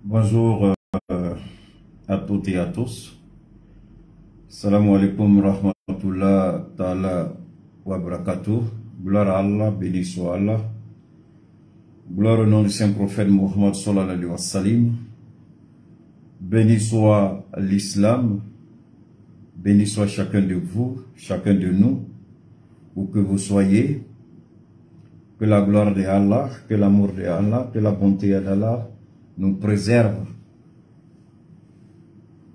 Bonjour à toutes et à tous. Salam alaikum rahmatullah ta'ala wa barakatuh. Gloire à Allah, béni soit Allah. Gloire au nom du Saint Prophète Mohammed sallallahu alayhi wa sallam. Béni soit l'islam. Béni soit chacun de vous, chacun de nous, où que vous soyez. Que la gloire de Allah, que l'amour de Allah, que la bonté d'Allah nous préserve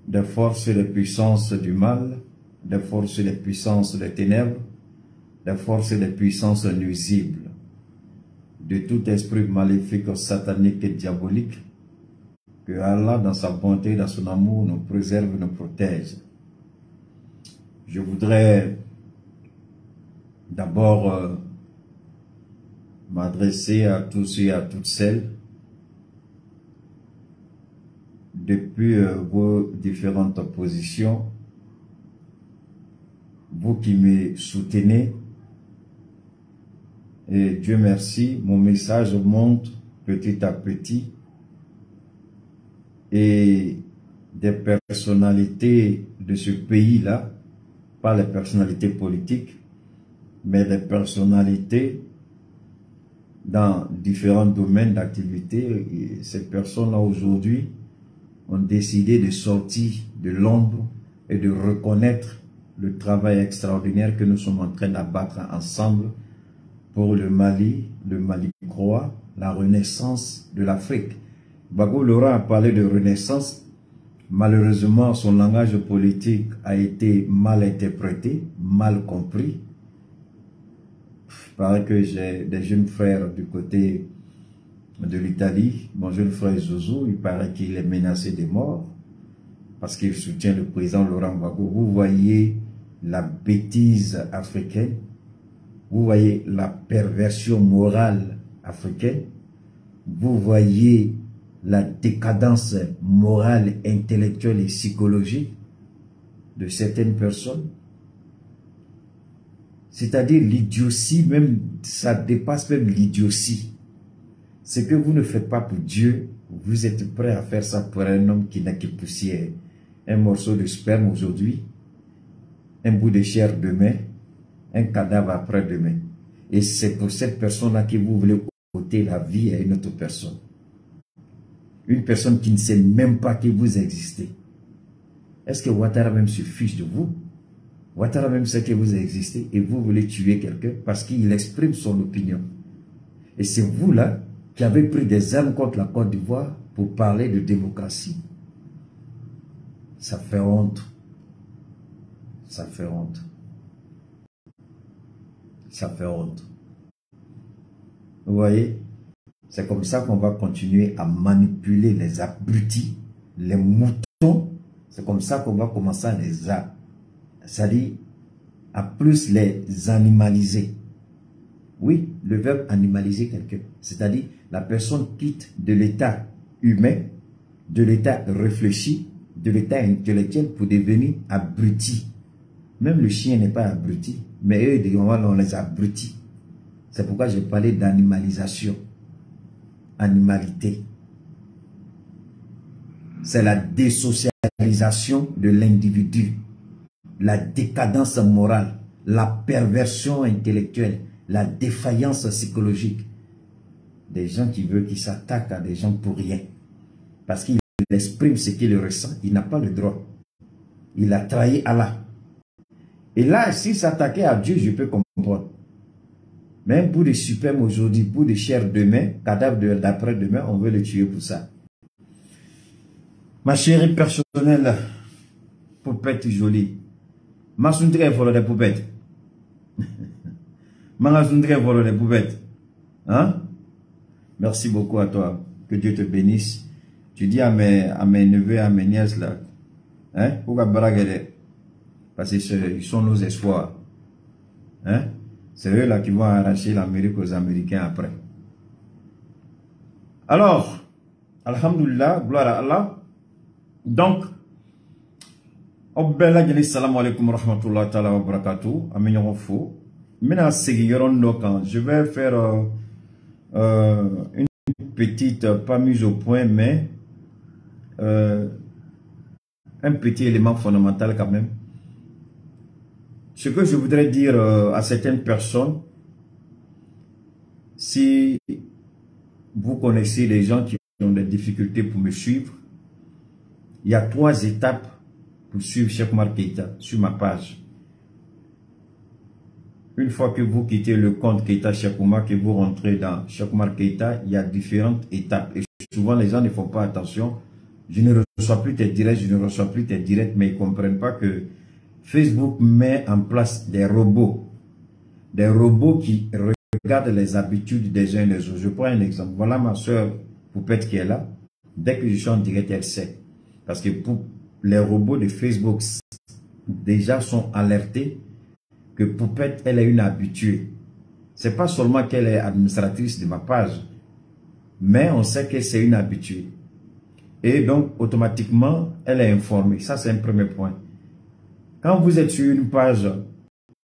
des forces et des puissances du mal, des forces et des puissances des ténèbres, des forces et des puissances nuisibles, de tout esprit maléfique, satanique et diabolique. Que Allah, dans sa bonté, dans son amour, nous préserve et nous protège. Je voudrais d'abord m'adresser à tous et à toutes celles depuis vos différentes positions, vous qui me soutenez, et Dieu merci, mon message monte petit à petit, et des personnalités de ce pays-là, pas les personnalités politiques, mais les personnalités dans différents domaines d'activité. Ces personnes-là aujourd'hui ont décidé de sortir de l'ombre et de reconnaître le travail extraordinaire que nous sommes en train d'abattre ensemble pour le Mali croix, la renaissance de l'Afrique. Gbagbo Laurent a parlé de renaissance. Malheureusement, son langage politique a été mal interprété, mal compris. Il paraît que j'ai des jeunes frères du côté de l'Italie. Mon jeune frère Zouzou, il paraît qu'il est menacé de mort parce qu'il soutient le président Laurent Gbagbo. Vous voyez la bêtise africaine, vous voyez la perversion morale africaine, vous voyez la décadence morale, intellectuelle et psychologique de certaines personnes. C'est-à-dire l'idiotie, même ça dépasse même l'idiotie. Ce que vous ne faites pas pour Dieu, vous êtes prêt à faire ça pour un homme qui n'a que poussière. Un morceau de sperme aujourd'hui, un bout de chair demain, un cadavre après-demain. Et c'est pour cette personne-là que vous voulez ôter la vie à une autre personne. Une personne qui ne sait même pas que vous existez. Est-ce que Ouattara même se fiche de vous? Ouattara même sait que vous existez et vous voulez tuer quelqu'un parce qu'il exprime son opinion. Et c'est vous là qui avez pris des armes contre la Côte d'Ivoire pour parler de démocratie. Ça fait honte. Ça fait honte. Ça fait honte. Vous voyez? C'est comme ça qu'on va continuer à manipuler les abrutis, les moutons. C'est comme ça qu'on va commencer à c'est-à-dire à plus les animaliser. Oui, le verbe animaliser quelqu'un, c'est-à-dire la personne quitte de l'état humain, de l'état réfléchi, de l'état intellectuel pour devenir abruti. Même le chien n'est pas abruti, mais eux, on les abrutit. C'est pourquoi j'ai parlé d'animalisation, animalité. C'est la désocialisation de l'individu, la décadence morale, la perversion intellectuelle, la défaillance psychologique. Des gens qui veulent qu'ils s'attaquent à des gens pour rien. Parce qu'il exprime ce qu'il ressent, il n'a pas le droit. Il a trahi Allah. Et là, s'il s'attaquait à Dieu, je peux comprendre. Mais un bout de sperme aujourd'hui, bout de chair demain, cadavre d'après-demain, on veut le tuer pour ça. Ma chérie personnelle, poupette jolie. Ma sundre volo des poupettes. Ma sundre volo des poupettes. Hein? Merci beaucoup à toi. Que Dieu te bénisse. Tu dis à mes neveux, à mes nièces là. Hein? Pourquoi braguer? Parce qu'ils sont nos espoirs. Hein? C'est eux là qui vont arracher l'Amérique aux Américains après. Alors, alhamdulillah, gloire à Allah. Donc, salam alaikum rahmatullah ta'ala wa barakatuh. Je vais faire une petite, pas mise au point, mais un petit élément fondamental quand même. Ce que je voudrais dire à certaines personnes, si vous connaissez des gens qui ont des difficultés pour me suivre, il y a 3 étapes pour suivre Cheikh Oumar Keïta sur ma page. Une fois que vous quittez le compte Keïta Cheikh Oumar, que vous rentrez dans Cheikh Oumar Keïta, il y a différentes étapes. Et souvent, les gens ne font pas attention. Je ne reçois plus tes directs, je ne reçois plus tes directs, mais ils ne comprennent pas que Facebook met en place des robots qui regardent les habitudes des uns et des autres. Je prends un exemple. Voilà ma soeur Poupette qui est là. Dès que je suis en direct, elle sait. Parce que les robots de Facebook déjà sont alertés que Poupette, elle est une habituée. C'est pas seulement qu'elle est administratrice de ma page, mais on sait que c'est une habituée. Et donc, automatiquement, elle est informée. Ça, c'est un premier point. Quand vous êtes sur une page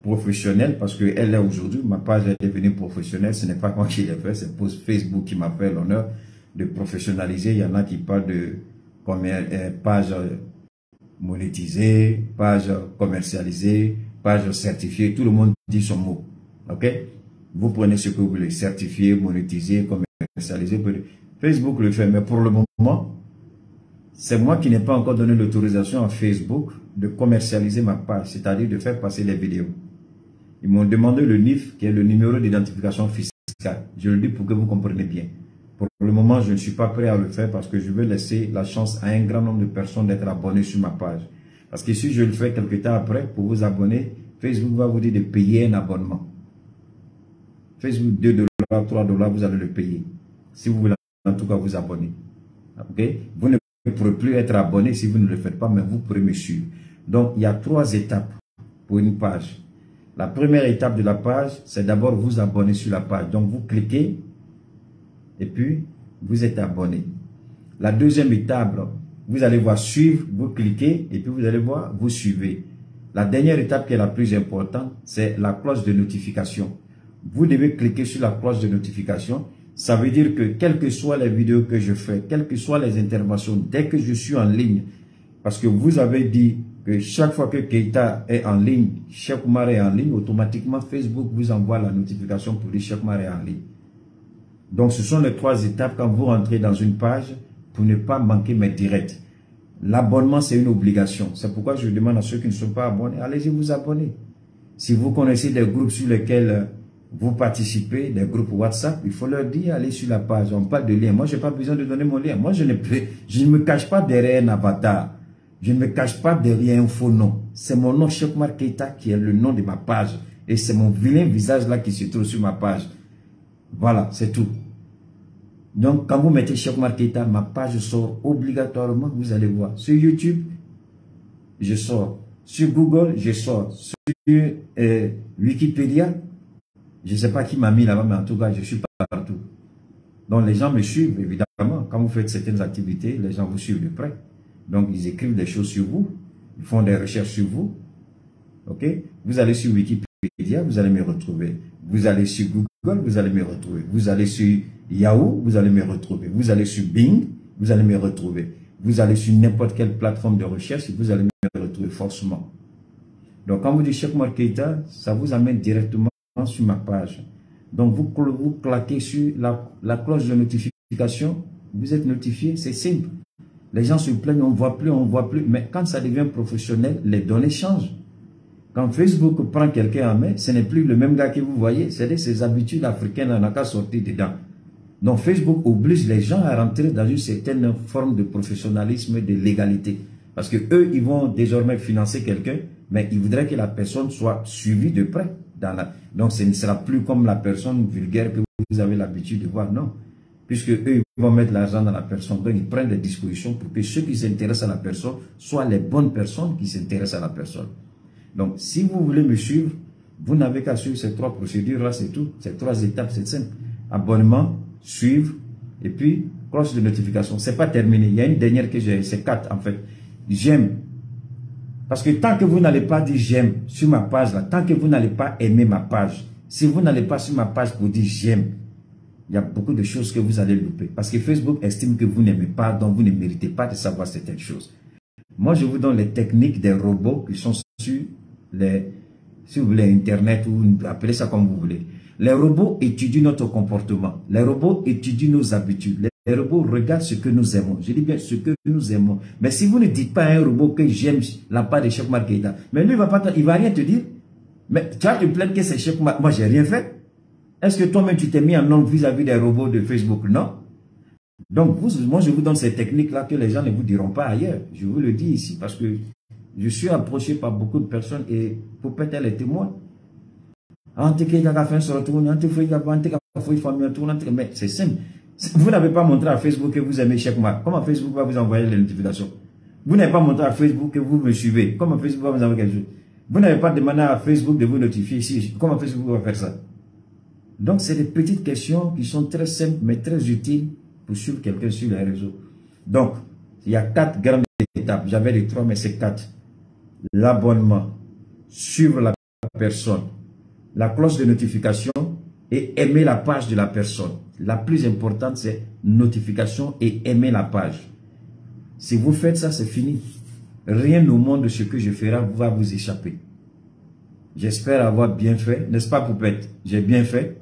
professionnelle, parce qu'elle est aujourd'hui, ma page est devenue professionnelle, ce n'est pas moi qui l'ai fait, c'est Facebook qui m'a fait l'honneur de professionnaliser. Il y en a qui parlent de page monétisée, page commercialisée, page certifiée, tout le monde dit son mot. Ok? Vous prenez ce que vous voulez, certifié, monétisé, commercialisé. Facebook le fait, mais pour le moment, c'est moi qui n'ai pas encore donné l'autorisation à Facebook de commercialiser ma page, c'est-à-dire de faire passer les vidéos. Ils m'ont demandé le NIF, qui est le numéro d'identification fiscale. Je le dis pour que vous compreniez bien. Pour le moment, je ne suis pas prêt à le faire parce que je veux laisser la chance à un grand nombre de personnes d'être abonnées sur ma page. Parce que si je le fais quelque temps après, pour vous abonner, Facebook va vous dire de payer un abonnement. Facebook, 2 $, 3 $, vous allez le payer. Si vous voulez en tout cas vous abonner. Ok? Vous ne pourrez plus être abonné si vous ne le faites pas, mais vous pourrez me suivre. Donc, il y a 3 étapes pour une page. La première étape de la page, c'est d'abord vous abonner sur la page. Donc, vous cliquez et puis vous êtes abonné. La deuxième étape, vous allez voir suivre, vous cliquez et puis vous allez voir vous suivez. La dernière étape qui est la plus importante, c'est la cloche de notification. Vous devez cliquer sur la cloche de notification. Ça veut dire que quelles que soient les vidéos que je fais, quelles que soient les interventions, dès que je suis en ligne, parce que vous avez dit que chaque fois que Keïta est en ligne, Cheikh Oumar est en ligne, automatiquement Facebook vous envoie la notification pour dire Cheikh Oumar est en ligne. Donc ce sont les 3 étapes quand vous rentrez dans une page pour ne pas manquer mes directs. L'abonnement c'est une obligation. C'est pourquoi je demande à ceux qui ne sont pas abonnés, allez-y vous abonner. Si vous connaissez des groupes sur lesquels vous participez, des groupes WhatsApp, il faut leur dire, allez sur la page, on parle de lien. Moi, je n'ai pas besoin de donner mon lien. Moi, je ne me cache pas derrière un avatar. Je ne me cache pas derrière un faux nom. C'est mon nom, Cheikh Oumar Keïta, qui est le nom de ma page. Et c'est mon vilain visage là qui se trouve sur ma page. Voilà, c'est tout. Donc, quand vous mettez Cheikh Oumar Keïta, ma page sort obligatoirement, vous allez voir. Sur YouTube, je sors. Sur Google, je sors. Sur Wikipédia, je ne sais pas qui m'a mis là-bas, mais en tout cas, je suis partout. Donc, les gens me suivent, évidemment. Quand vous faites certaines activités, les gens vous suivent de près. Donc, ils écrivent des choses sur vous. Ils font des recherches sur vous. OK? Vous allez sur Wikipédia, vous allez me retrouver. Vous allez sur Google, vous allez me retrouver. Vous allez sur Yahoo, vous allez me retrouver. Vous allez sur Bing, vous allez me retrouver. Vous allez sur n'importe quelle plateforme de recherche, vous allez me retrouver forcément. Donc, quand vous dites Cheikh Oumar Keïta, ça vous amène directement sur ma page. Donc, vous claquez sur la cloche de notification, vous êtes notifié, c'est simple. Les gens se plaignent, on ne voit plus. Mais quand ça devient professionnel, les données changent. Quand Facebook prend quelqu'un en main, ce n'est plus le même gars que vous voyez. C'est ses habitudes africaines, on n'a qu'à sortir dedans. Donc, Facebook oblige les gens à rentrer dans une certaine forme de professionnalisme, de légalité. Parce que eux, ils vont désormais financer quelqu'un, mais ils voudraient que la personne soit suivie de près. Donc, ce ne sera plus comme la personne vulgaire que vous avez l'habitude de voir, non. Puisque eux, ils vont mettre l'argent dans la personne. Donc, ils prennent des dispositions pour que ceux qui s'intéressent à la personne soient les bonnes personnes qui s'intéressent à la personne. Donc, si vous voulez me suivre, vous n'avez qu'à suivre ces 3 procédures-là, c'est tout. Ces 3 étapes, c'est simple. Abonnement, suivre, et puis, cloche de notification. C'est pas terminé. Il y a une dernière que j'ai, c'est 4 en fait. J'aime. Parce que tant que vous n'allez pas dire j'aime sur ma page, là, tant que vous n'allez pas aimer ma page, si vous n'allez pas sur ma page pour dire j'aime, il y a beaucoup de choses que vous allez louper. Parce que Facebook estime que vous n'aimez pas, donc vous ne méritez pas de savoir certaines choses. Moi, je vous donne les techniques des robots qui sont sur les, si vous voulez, Internet ou appelez ça comme vous voulez. Les robots étudient notre comportement. Les robots étudient nos habitudes. Les robots regardent ce que nous aimons. Je dis bien ce que nous aimons. Mais si vous ne dites pas à un robot que j'aime la part de Cheikh Oumar Keïta, mais lui, il va rien te dire. Mais tu vas te plaindre que c'est Cheikh Oumar. Moi, j'ai rien fait. Est-ce que toi-même, tu t'es mis en ongle vis-à-vis des robots de Facebook? Non. Donc, moi, je vous donne ces techniques-là que les gens ne vous diront pas ailleurs. Je vous le dis ici parce que je suis approché par beaucoup de personnes et pour peut-être les témoins. Mais c'est simple. Vous n'avez pas montré à Facebook que vous aimez Cheikh Oumar. Comment Facebook va vous envoyer les notifications? Vous n'avez pas montré à Facebook que vous me suivez. Comment Facebook va vous envoyer quelque chose? Vous n'avez pas demandé à Facebook de vous notifier ici. Comment Facebook va faire ça? Donc, c'est des petites questions qui sont très simples, mais très utiles pour suivre quelqu'un sur les réseaux. Donc, il y a 4 grandes étapes. J'avais les 3, mais c'est 4. L'abonnement, suivre la personne, la cloche de notification et aimer la page de la personne. La plus importante, c'est notification et aimer la page. Si vous faites ça, c'est fini. Rien au monde de ce que je ferai va vous échapper. J'espère avoir bien fait. N'est-ce pas, Poupette? J'ai bien fait.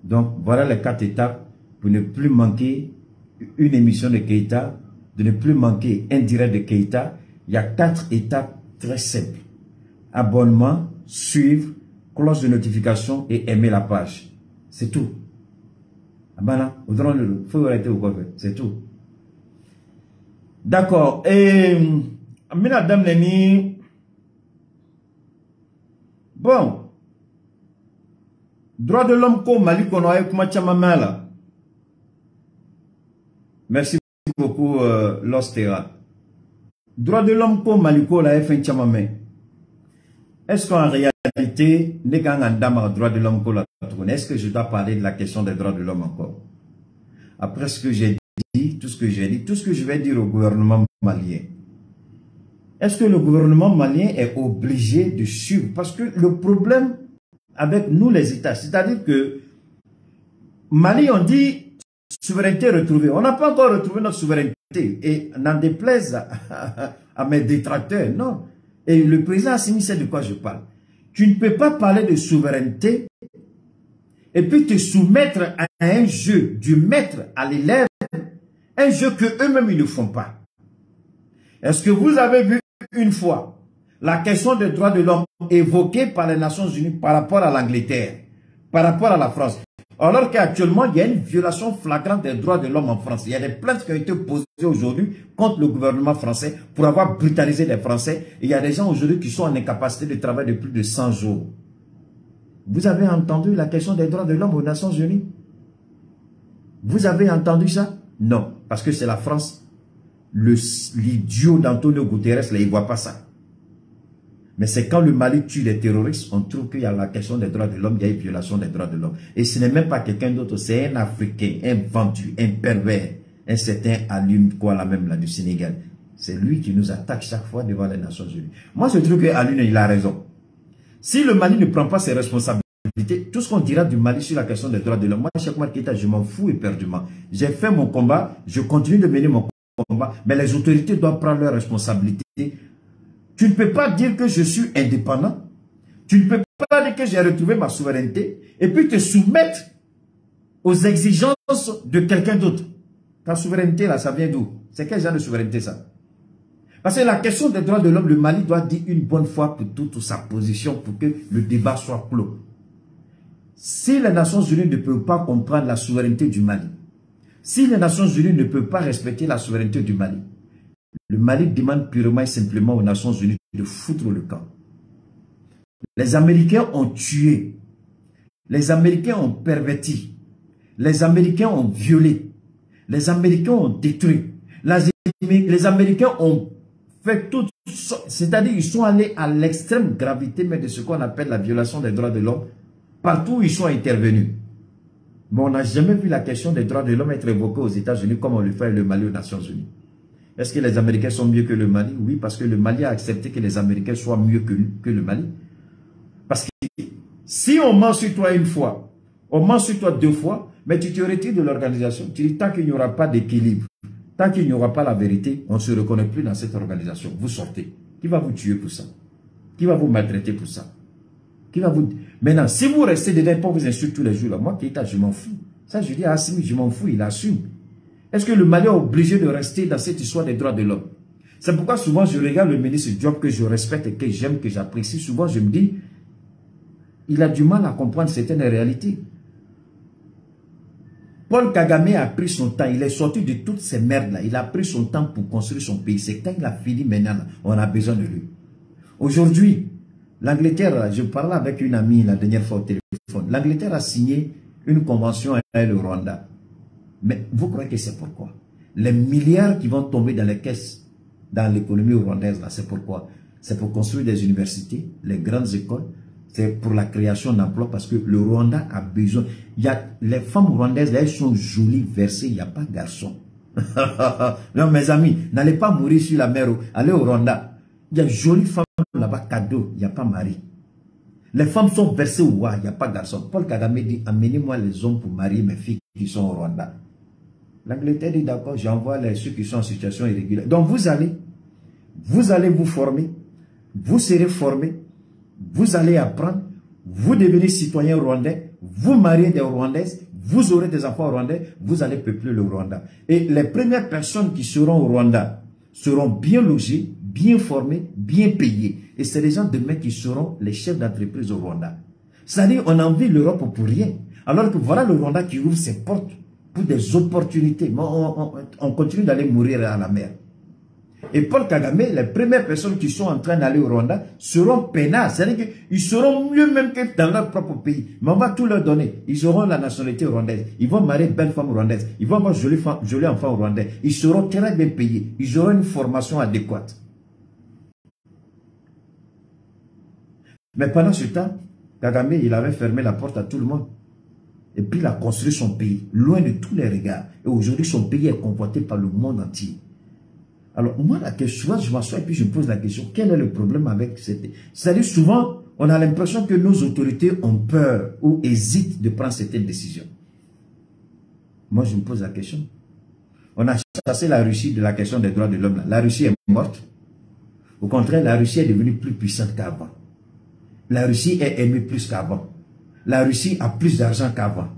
Donc, voilà les 4 étapes pour ne plus manquer une émission de Keïta, de ne plus manquer un direct de Keïta. Il y a 4 étapes très simples. Abonnement, suivre, cloche de notification et aimer la page. C'est tout. Abana, il faut arrêter ou quoi faire. C'est tout. D'accord. Et, Madame Neni, bon. Droit de l'homme ko Mali kono ay kuma chama là. Merci beaucoup Lostera. Droit de l'homme ko Mali ko la fin chama. Est-ce qu'en réalité n'est qu'un andama droit de l'homme ko la tourne? Est-ce que je dois parler de la question des droits de l'homme encore? Après ce que j'ai dit, tout ce que j'ai dit, tout ce que je vais dire au gouvernement malien. Est-ce que le gouvernement malien est obligé de suivre? Parce que le problème avec nous les États, c'est-à-dire que Mali, on dit souveraineté retrouvée. On n'a pas encore retrouvé notre souveraineté. Et n'en déplaise à mes détracteurs, non. Et le président Assimi sait de quoi je parle. Tu ne peux pas parler de souveraineté et puis te soumettre à un jeu du maître à l'élève, un jeu que eux-mêmes ils ne font pas. Est-ce que vous avez vu une fois la question des droits de l'homme évoquée par les Nations Unies par rapport à l'Angleterre, par rapport à la France? Alors qu'actuellement, il y a une violation flagrante des droits de l'homme en France. Il y a des plaintes qui ont été posées aujourd'hui contre le gouvernement français pour avoir brutalisé les Français. Et il y a des gens aujourd'hui qui sont en incapacité de travailler de plus de 100 jours. Vous avez entendu la question des droits de l'homme aux Nations Unies? Vous avez entendu ça? Non, parce que c'est la France. L'idiot d'Antonio Guterres, là, il ne voit pas ça. Mais c'est quand le Mali tue les terroristes, on trouve qu'il y a la question des droits de l'homme, il y a une violation des droits de l'homme. Et ce n'est même pas quelqu'un d'autre, c'est un Africain, un vendu, un pervers, un certain Alioune, quoi la même là du Sénégal. C'est lui qui nous attaque chaque fois devant les Nations Unies. Moi, je trouve que Alioune, il a raison. Si le Mali ne prend pas ses responsabilités, tout ce qu'on dira du Mali sur la question des droits de l'homme, moi, Cheikh Oumar Keïta, je m'en fous éperdument. J'ai fait mon combat, je continue de mener mon combat, mais les autorités doivent prendre leurs responsabilités. Tu ne peux pas dire que je suis indépendant. Tu ne peux pas dire que j'ai retrouvé ma souveraineté et puis te soumettre aux exigences de quelqu'un d'autre. Ta souveraineté, là, ça vient d'où? C'est quel genre de souveraineté, ça? Parce que la question des droits de l'homme, le Mali doit dire une bonne fois pour toutes sa position pour que le débat soit clos. Si les Nations Unies ne peuvent pas comprendre la souveraineté du Mali, si les Nations Unies ne peuvent pas respecter la souveraineté du Mali, le Mali demande purement et simplement aux Nations Unies de foutre le camp. Les Américains ont tué. Les Américains ont perverti. Les Américains ont violé. Les Américains ont détruit. Les Américains ont fait tout. C'est-à-dire ils sont allés à l'extrême gravité mais de ce qu'on appelle la violation des droits de l'homme. Partout où ils sont intervenus. Mais on n'a jamais vu la question des droits de l'homme être évoquée aux États-Unis comme on le fait le Mali aux Nations Unies. Est-ce que les Américains sont mieux que le Mali? Oui, parce que le Mali a accepté que les Américains soient mieux que le Mali. Parce que si on ment sur toi une fois, on ment sur toi 2 fois, Mais tu te retires de l'organisation. Tu dis, tant qu'il n'y aura pas d'équilibre, tant qu'il n'y aura pas la vérité, on ne se reconnaît plus dans cette organisation. Vous sortez. Qui va vous tuer pour ça? Qui va vous maltraiter pour ça? Qui va vous... Maintenant, si vous restez dedans pour vous insulter tous les jours, là, moi, Keïta, je m'en fous. Ça, je dis à Assimi, je m'en fous, il assume. Est-ce que le Mali est obligé de rester dans cette histoire des droits de l'homme? C'est pourquoi souvent je regarde le ministre Diop que je respecte et que j'aime, que j'apprécie. Souvent je me dis, il a du mal à comprendre certaines réalités. Paul Kagame a pris son temps, il est sorti de toutes ces merdes-là. Il a pris son temps pour construire son pays. C'est quand il a fini maintenant, là, on a besoin de lui. Aujourd'hui, l'Angleterre, je parlais avec une amie la dernière fois au téléphone, l'Angleterre a signé une convention avec le Rwanda. Mais vous croyez que c'est pourquoi? Les milliards qui vont tomber dans les caisses, dans l'économie rwandaise, là, c'est pourquoi? C'est pour construire des universités, les grandes écoles, c'est pour la création d'emplois, parce que le Rwanda a besoin. Il y a, les femmes rwandaises, là, elles sont jolies, versées, il n'y a pas de garçons. Non, mes amis, n'allez pas mourir sur la mer, allez au Rwanda. Il y a de jolies femmes là-bas, cadeaux, il n'y a pas mari. Les femmes sont versées au roi, il n'y a pas de garçon. Paul Kagame dit, amenez-moi les hommes pour marier mes filles qui sont au Rwanda. L'Angleterre dit, d'accord, j'envoie ceux qui sont en situation irrégulière. Donc vous allez vous former, vous serez formés, vous allez apprendre, vous devenez citoyen rwandais, vous mariez des Rwandaises, vous aurez des enfants rwandais, vous allez peupler le Rwanda. Et les premières personnes qui seront au Rwanda seront bien logées, bien formées, bien payées. Et c'est les gens demain qui seront les chefs d'entreprise au Rwanda. C'est-à-dire, on envie l'Europe pour rien. Alors que voilà le Rwanda qui ouvre ses portes pour des opportunités. Mais on continue d'aller mourir à la mer. Et Paul Kagame, les premières personnes qui sont en train d'aller au Rwanda seront peinards. C'est-à-dire qu'ils seront mieux même que dans leur propre pays. Mais on va tout leur donner. Ils auront la nationalité rwandaise. Ils vont marier de belles femmes rwandaises. Ils vont avoir jolis enfants rwandais. Ils seront très bien payés. Ils auront une formation adéquate. Mais pendant ce temps, Kagame, il avait fermé la porte à tout le monde. Et puis il a construit son pays, loin de tous les regards. Et aujourd'hui, son pays est convoité par le monde entier. Alors, moi, la question, je m'assois et puis je me pose la question, quel est le problème avec cette... C'est-à-dire, souvent, on a l'impression que nos autorités ont peur ou hésitent de prendre certaines décisions. Moi, je me pose la question. On a chassé la Russie de la question des droits de l'homme. La Russie est morte. Au contraire, la Russie est devenue plus puissante qu'avant. La Russie est aimée plus qu'avant. La Russie a plus d'argent qu'avant.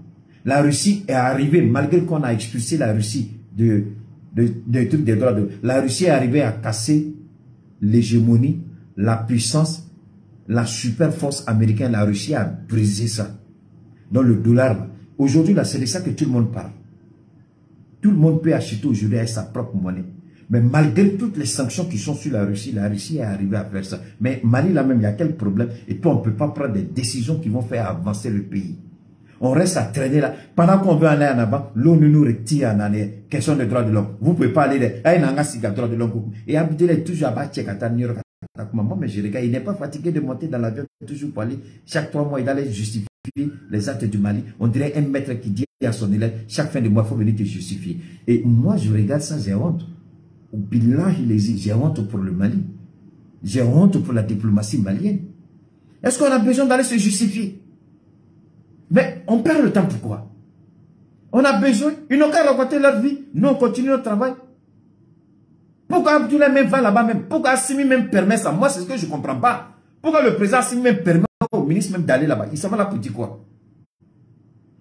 La Russie est arrivée, malgré qu'on a expulsé la Russie des trucs des droits de l'homme, la Russie est arrivée à casser l'hégémonie, la puissance, la super force américaine. La Russie a brisé ça. Dans le dollar, aujourd'hui, c'est de ça que tout le monde parle. Tout le monde peut acheter aujourd'hui avec sa propre monnaie. Mais malgré toutes les sanctions qui sont sur la Russie est arrivée à faire ça. Mais Mali, là même, il y a quel problème? Et puis, on ne peut pas prendre des décisions qui vont faire avancer le pays. On reste à traîner là. Pendant qu'on veut aller en avant, l'ONU nous retire en année. Question des droits de l'homme. Vous ne pouvez pas aller là. Droits de l'homme. Et Abdel toujours à battre. Moi, mais je regarde, il n'est pas fatigué de monter dans l'avion toujours pour aller. Chaque 3 mois, il allait justifier les actes du Mali. On dirait un maître qui dit à son élève, chaque fin de mois, il faut venir te justifier. Et moi, je regarde ça, j'ai honte. J'ai honte pour le Mali. J'ai honte pour la diplomatie malienne. Est-ce qu'on a besoin d'aller se justifier? Mais on perd le temps, pourquoi? On a besoin, ils n'ont qu'à raconter leur vie. Nous, on continue notre travail. Pourquoi Abdoulaye même va là-bas même? Pourquoi Assimi même permet ça? Moi, c'est ce que je ne comprends pas. Pourquoi le président Assimi même permet au ministre même d'aller là-bas? Ils sont là pour dire quoi?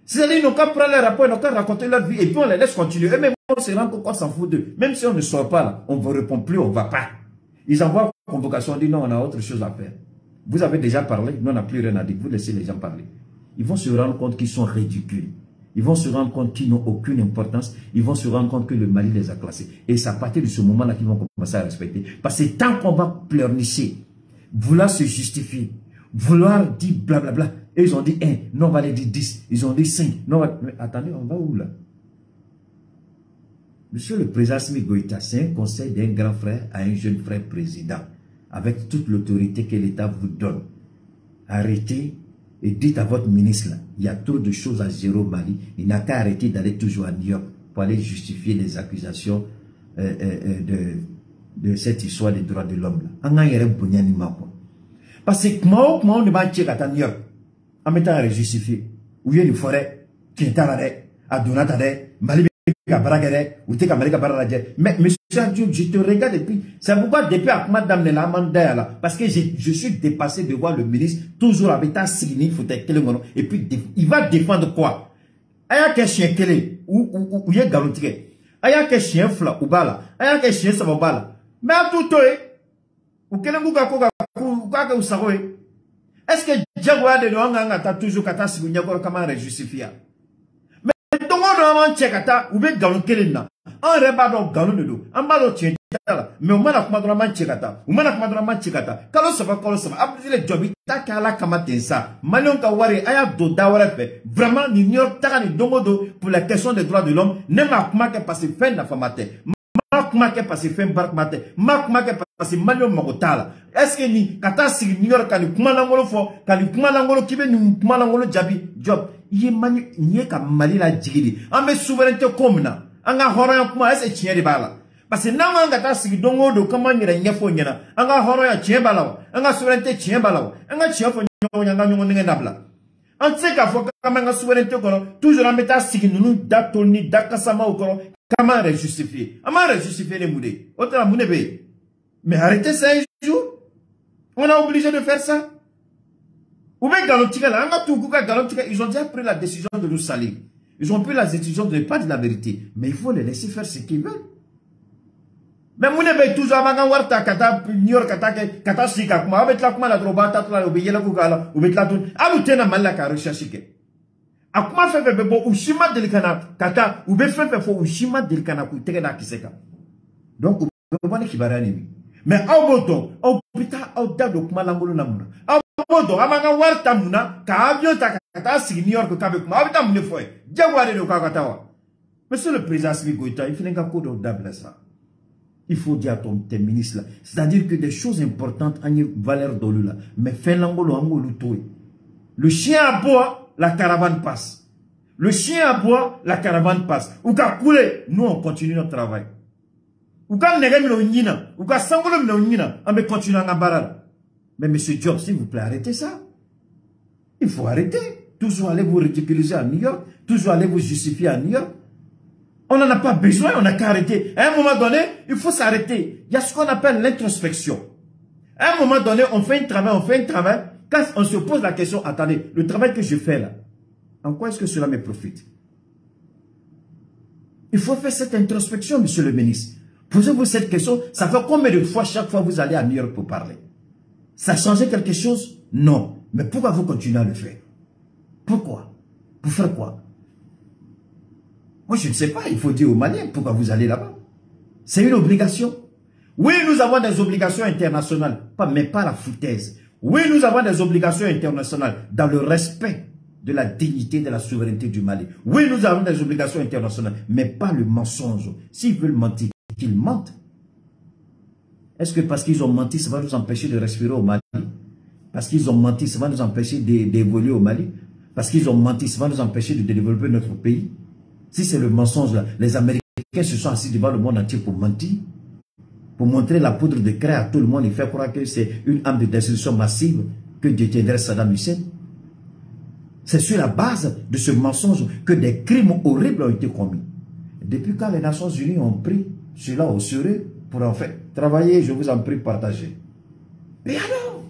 C'est-à-dire qu'ils n'ont qu'à prendre leur rapport, ils n'ont qu'à raconter leur vie et puis on les laisse continuer. Eux-mêmes, on se rend compte qu'on s'en fout d'eux. Même si on ne sort pas là, on ne répond plus, on ne va pas. Ils envoient une convocation, on dit non, on a autre chose à faire. Vous avez déjà parlé, nous on n'a plus rien à dire, vous laissez les gens parler. Ils vont se rendre compte qu'ils sont ridicules. Ils vont se rendre compte qu'ils n'ont aucune importance. Ils vont se rendre compte que le Mali les a classés. Et c'est à partir de ce moment-là qu'ils vont commencer à respecter. Parce que tant qu'on va pleurnicher, vouloir se justifier, vouloir dire blablabla, et ils ont dit 1, non on va les dire 10, ils ont dit 5. Non, mais attendez, on va où là? Monsieur le président Assimi Goïta, c'est un conseil d'un grand frère à un jeune frère président, avec toute l'autorité que l'État vous donne. Arrêtez et dites à votre ministre, là, il y a trop de choses à gérer au Mali, il n'a qu'à arrêter d'aller toujours à New York pour aller justifier les accusations de cette histoire des droits de l'homme. Parce que comment on ne va pas à New York en mettant à justifier, où il y a une forêt qui est à l'arrêt. à Donatade, Mali Kabaragere, ou Tekamarika Baragere. Mais monsieur Adjou, je te regarde depuis. C'est pourquoi depuis à Madame la Mandela, parce que je suis dépassé de voir le ministre toujours avec ta signé, et puis il va défendre quoi? Aya ke chien kele ou ye galotike. Aya ke chien fla ou bala. Aya ke chien sababala. Mais à tout ou kele muga ko ka usaroe. Est-ce que Diagwa de Noanga ta toujours kata sibunya ko kama justifier? Mais tongo no man chekata ou be galon kele na. En reba do galon de do. En balo chien mais au mana kuma do man chekata. Ou mana kuma do man chekata. Kalo saba après le job ta kala kama tensa. Malion ka wari aya do dawara fe. Vraiment ni New York ta ni dongodo pour la question des droits de l'homme. Ne ma kuma ke passer fin na famate. Ma kuma ke passer fin bark mate. Ma kuma ke passer Malion magotala. Est-ce que ni kata si New York ka ni kuma langolo fo, ka ni kuma langolo kibe ni kuma langolo jabi job. Iye mani nie ka Mali la jigidi. Ambe souveraineté comme na. Anga horoya kuma est-ce chien de bala. Parce que nan nga ta sigi dongo do kama nyira nyefo nyana anga horo ya chien balaw anga souveraineté chien balaw anga chien fo nyanga nyongo nge nabla antse ka fo kama nga souveraineté kono toujours ameta sigi nunu datoni dakasama okoro kama justifier ama justifier les moudé autre moudé be mais arrêtez ça un jour on a obligé de faire ça ou bien galantika là anga tout kuka galantika ils ont déjà pris la décision de nous salir ils ont pris la décision de ne pas dire la vérité mais il faut les laisser faire ce qu'ils veulent. Mais vous n'avez toujours pas warta kata New York kata sika kuma avec la kuma la droba tatla obeyela kugala avec la tun abutena malaka recherche ke akuma fait bo ushima delikana kata ube fait fo ushima delikana ku tege na kiseka donc vous boni kibarani mais au boto au pita au da do kuma langolo namuna au boto amanga warta muna ka avion kata sika New York ka be kuma abita mune foi jagware do katawa monsieur le président Simi Goïta il fait un coup de double ça. Il faut dire à tes ministres là. C'est-à-dire que des choses importantes ont une valeur de là. Mais fait l'angolo angolo toi. Le chien aboie, la caravane passe. Le chien aboie, la caravane passe. Ou ka coulé, nous on continue notre travail. Ou ka nege mino nina, ou ka sangolo mino nina, on va continuer à barada. Mais monsieur Diop, s'il vous plaît, arrêtez ça. Il faut arrêter. Toujours aller vous ridiculiser à New York, toujours aller vous justifier à New York. On n'en a pas besoin, on n'a qu'à arrêter. À un moment donné, il faut s'arrêter. Il y a ce qu'on appelle l'introspection. À un moment donné, on fait un travail. Quand on se pose la question, attendez, le travail que je fais là, en quoi est-ce que cela me profite? Il faut faire cette introspection, monsieur le ministre. Posez-vous cette question, ça fait combien de fois chaque fois vous allez à New York pour parler? Ça a changé quelque chose? Non. Mais pourquoi vous continuez à le faire? Pourquoi? Pour faire quoi? Moi, je ne sais pas, il faut dire aux Maliens pourquoi vous allez là-bas. C'est une obligation. Oui, nous avons des obligations internationales, mais pas la foutaise. Oui, nous avons des obligations internationales dans le respect de la dignité de la souveraineté du Mali. Oui, nous avons des obligations internationales, mais pas le mensonge. S'ils veulent mentir, qu'ils mentent. Est-ce que parce qu'ils ont menti, ça va nous empêcher de respirer au Mali? Parce qu'ils ont menti, ça va nous empêcher d'évoluer au Mali? Parce qu'ils ont menti, ça va nous empêcher de développer notre pays? Si c'est le mensonge, là, les Américains se sont assis devant le monde entier pour mentir, pour montrer la poudre de craie à tout le monde et faire croire que c'est une arme de destruction massive que détiendrait Saddam Hussein. C'est sur la base de ce mensonge que des crimes horribles ont été commis. Depuis quand les Nations Unies ont pris cela au sérieux pour en faire travailler, je vous en prie, partager. Mais alors,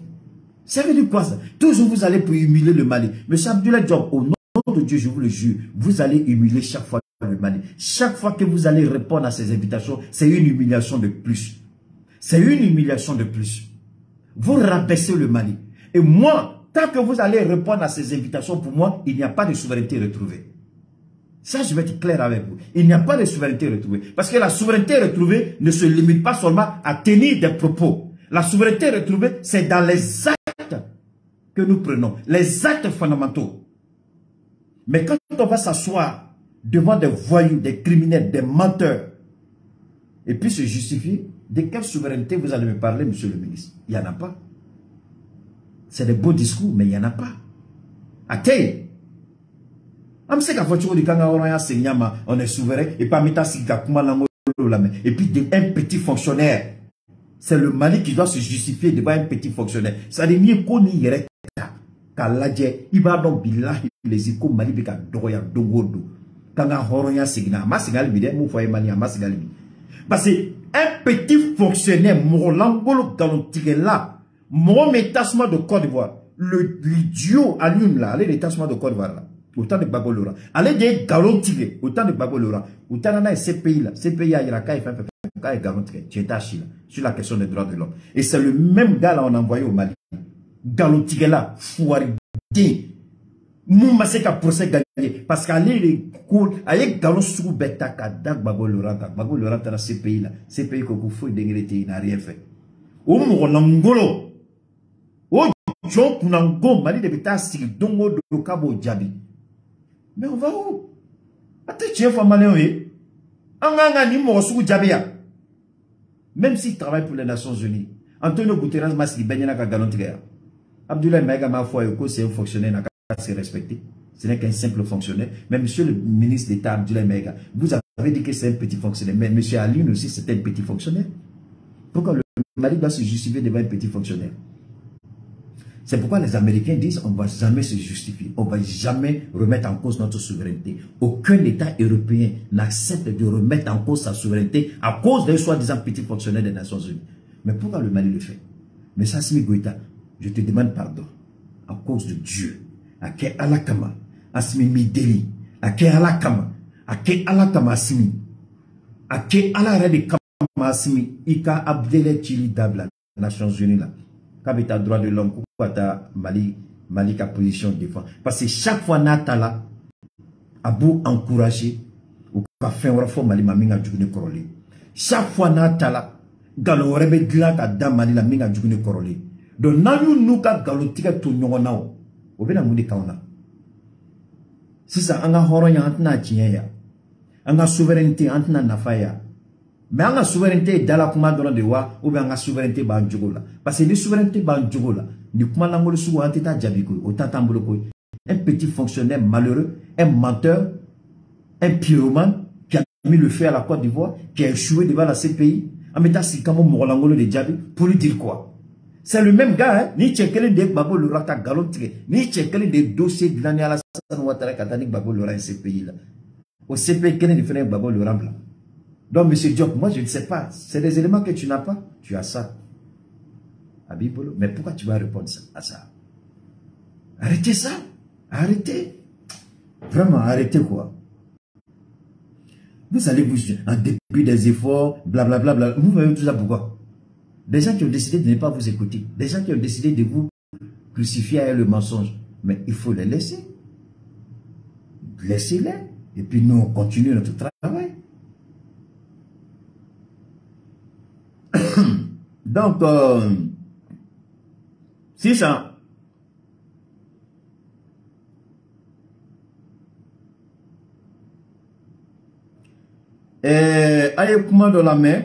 ça veut dire quoi ça? Toujours vous allez pour humilier le Mali. Monsieur Abdoulaye Diop, au nom de Dieu, je vous le jure, vous allez humilier chaque fois le Mali. Chaque fois que vous allez répondre à ces invitations, c'est une humiliation de plus. C'est une humiliation de plus. Vous rabaissez le Mali. Et moi, tant que vous allez répondre à ces invitations, pour moi, il n'y a pas de souveraineté retrouvée. Ça, je vais être clair avec vous. Il n'y a pas de souveraineté retrouvée. Parce que la souveraineté retrouvée ne se limite pas seulement à tenir des propos. La souveraineté retrouvée, c'est dans les actes que nous prenons. Les actes fondamentaux. Mais quand on va s'asseoir devant des voyous, des criminels, des menteurs, et puis se justifier, de quelle souveraineté vous allez me parler, monsieur le ministre? Il n'y en a pas. C'est des beaux discours, mais il n'y en a pas. Ok. On est souverain, et pas et puis un petit fonctionnaire. C'est le Mali qui doit se justifier devant un petit fonctionnaire. Ça dit mieux qu'on y est. Kaladje, Ibadon Bilah, les échos Mali Beka Doya Dogodo. kanga horonya signa ma signal bi de mu foye mania ma signal bi parce que un petit fonctionnaire morlangolo galontigela mo métasma de Côte d'Ivoire l'idiot allume là allez détachement de Côte d'Ivoire là autant de Bagolora allez des galontigé autant de Bagolora autant na ces pays là ces pays à Iraka et galontigé tu es sur la question des droits de l'homme et c'est le même gars là on a envoyé au Mali galontigela fouari Mouma c'est qu'à procès gagné parce qu'aller les cours avec galon sous bêta kadak Bagolora dans ces pays là ces pays que vous fouillez d'ingrédients il n'a rien fait au Mourangolo au John Kunango Mali de bêta si dongo de Cabo Djabi mais on va où attends tu es malin oui anga ni mo sous Djabia même s'il travaille pour les Nations Unies Antonio Guterres m'a dit ben ka galon tigaya Abdoulaye Maïga ma foi c'est un fonctionnaire c'est respecté. Ce n'est qu'un simple fonctionnaire. Mais monsieur le ministre d'État Abdoulaye Maïga, vous avez dit que c'est un petit fonctionnaire. Mais monsieur Alioune aussi, c'est un petit fonctionnaire. Pourquoi le Mali doit se justifier devant un petit fonctionnaire? C'est pourquoi les Américains disent on ne va jamais se justifier. On ne va jamais remettre en cause notre souveraineté. Aucun État européen n'accepte de remettre en cause sa souveraineté à cause d'un soi-disant petit fonctionnaire des Nations Unies. Mais pourquoi le Mali le fait? Mais Sassimi Goïta, je te demande pardon. À cause de Dieu. Ake alakama asimi mideli ake alakama asimi ake ala de kama asimi ika abdele chili dabla Nations Unies là kabita droit de l'homme ta Mali ka position défend parce que chaque fois natala abu encourager ou ka fin wara fo Mali maminga jugune korole chaque fois natala galo rebe gla ka da Mali la minga jugune korole donc nanu nuka galo tika to nyongonao obena mundi kauna sisa anga horonya antna tinya anga souveraineté antna nafaya mais anga souveraineté dala kuma dona de wa ou anga souveraineté ba njogola parce que ni souveraineté ba njogola ni kuma langolo su anteta jabiko otatambulo ko un petit fonctionnaire malheureux un menteur un pyromane qui a mis le feu à la Côte d'Ivoire qui a échoué devant la CPI en mettant si kamo morlangolo de Djabi pour lui dire quoi. C'est le même gars, hein? Ni tchekele de Babo le rata galontré, ni tchekele de dossiers de l'année à la Ouattara Katanik Babo le rata ces pays là. Au CP, quel est le frère Babo le rambla? Donc, monsieur Diop, moi je ne sais pas. C'est des éléments que tu n'as pas. Tu as ça. Abibolo. Mais pourquoi tu vas répondre à ça? Arrêtez ça. Arrêtez. Vraiment, arrêtez quoi. Vous allez vous, en dépit des efforts, blablabla, vous voyez tout ça pourquoi? Des gens qui ont décidé de ne pas vous écouter. Des gens qui ont décidé de vous crucifier avec le mensonge. Mais il faut les laisser. Laissez-les. Et puis nous, on continue notre travail. Donc, c'est ça. Aïe, comment de la main?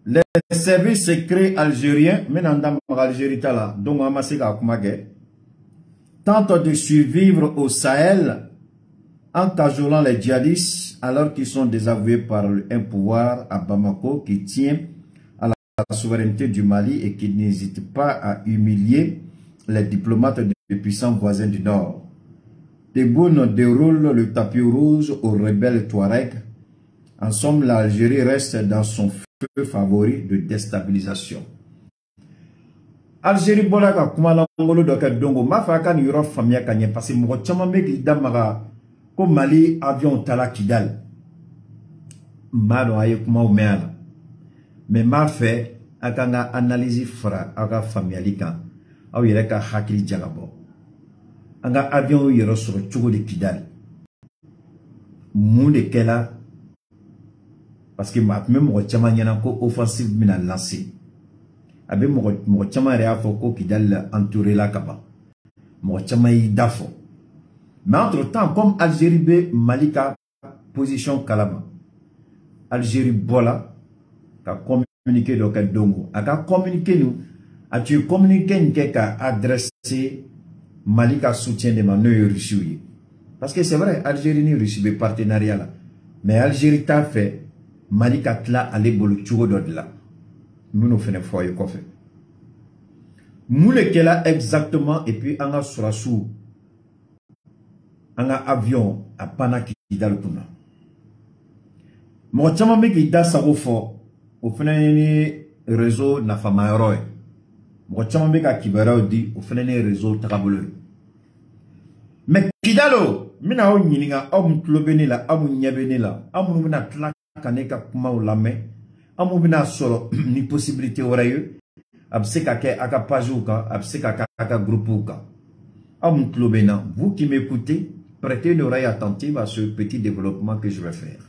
Les services secrets algériens, maintenant dans l'Algérie, donc tentent de survivre au Sahel en cajolant les djihadistes alors qu'ils sont désavoués par un pouvoir à Bamako qui tient à la souveraineté du Mali et qui n'hésite pas à humilier les diplomates des puissants voisins du Nord. Tebboune déroule le tapis rouge aux rebelles Touareg. En somme, l'Algérie reste dans son feu favori de déstabilisation. Algérie bolaka kuma la ngolo doka dongo mafaka ni yoro famia kanye parce que mo chama meki damaga ko Mali avion tala Kidal malo aye kuma o meala mais ma fait akanga analyse fra aga familialika aw yere ka hakili jagabo anga avion yoro soro chugo de Kidal munde kela parce que même mo chama nyana ko offensive mina lancé abe mo chama re afo ko Kidal entouré la kaba mo chama yi dafo mais entre temps comme Algérie be Malika position kalama Algérie bola ka communiquer do ka dongo aka communiquer nous a tu communiquer nke ka adresser Malika soutien de manœuvre Russie parce que c'est vrai Algérie ni Russie be partenariat là mais Algérie t'a fait Malika tla aller bolu chugo do là nous nous faisons foyer qu'on fait. Nous le là exactement et puis on a sur un avion à pana Kidal kuna. Mo chama me ki da sago fo o fenani réseau na fama roy. Mo chama me ka kibara di o fenani réseau takabolo. Mais Kidalo mina o nyininga o mtlobeni la amu nyabeni la amu mina tla kaneka kuma o lame amu mina solo ni possibilité orayo abseka ke aka pajuka abseka aka groupuka amu mtlobena. Vous qui m'écoutez, prêtez une oreille attentive à ce petit développement que je vais faire.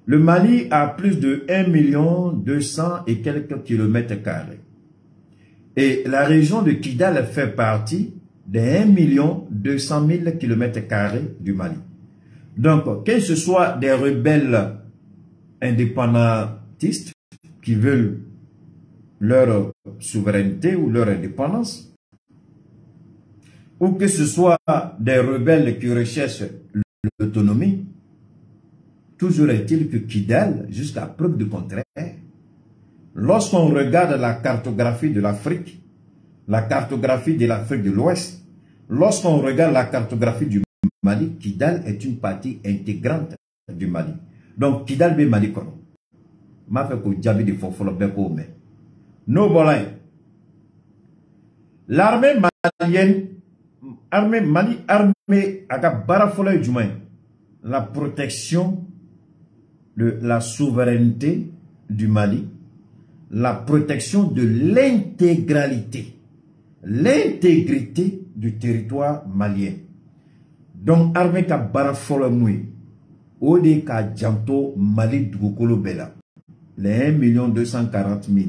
Le Mali a plus de 1 200 000 et quelques kilomètres carrés. Et la région de Kidal fait partie de 1 200 000 kilomètres carrés du Mali. Donc, que ce soit des rebelles indépendantistes qui veulent leur souveraineté ou leur indépendance, ou que ce soit des rebelles qui recherchent l'autonomie, toujours est-il que Kidal, jusqu'à preuve du contraire, lorsqu'on regarde la cartographie de l'Afrique, la cartographie de l'Afrique de l'Ouest, lorsqu'on regarde la cartographie du Mali, Kidal est une partie intégrante du Mali. Donc Kidal be Mali kono. Ma fait ko jabi de fofolo be ko me. No bolay. L'armée malienne, armée Mali, armée aka barafolo jumay. La protection de la souveraineté du Mali, la protection de l'intégralité du territoire malien. Donc, armée ka barafolo mouy, ode ka janto Mali dugukolo bela, les 1 240 000,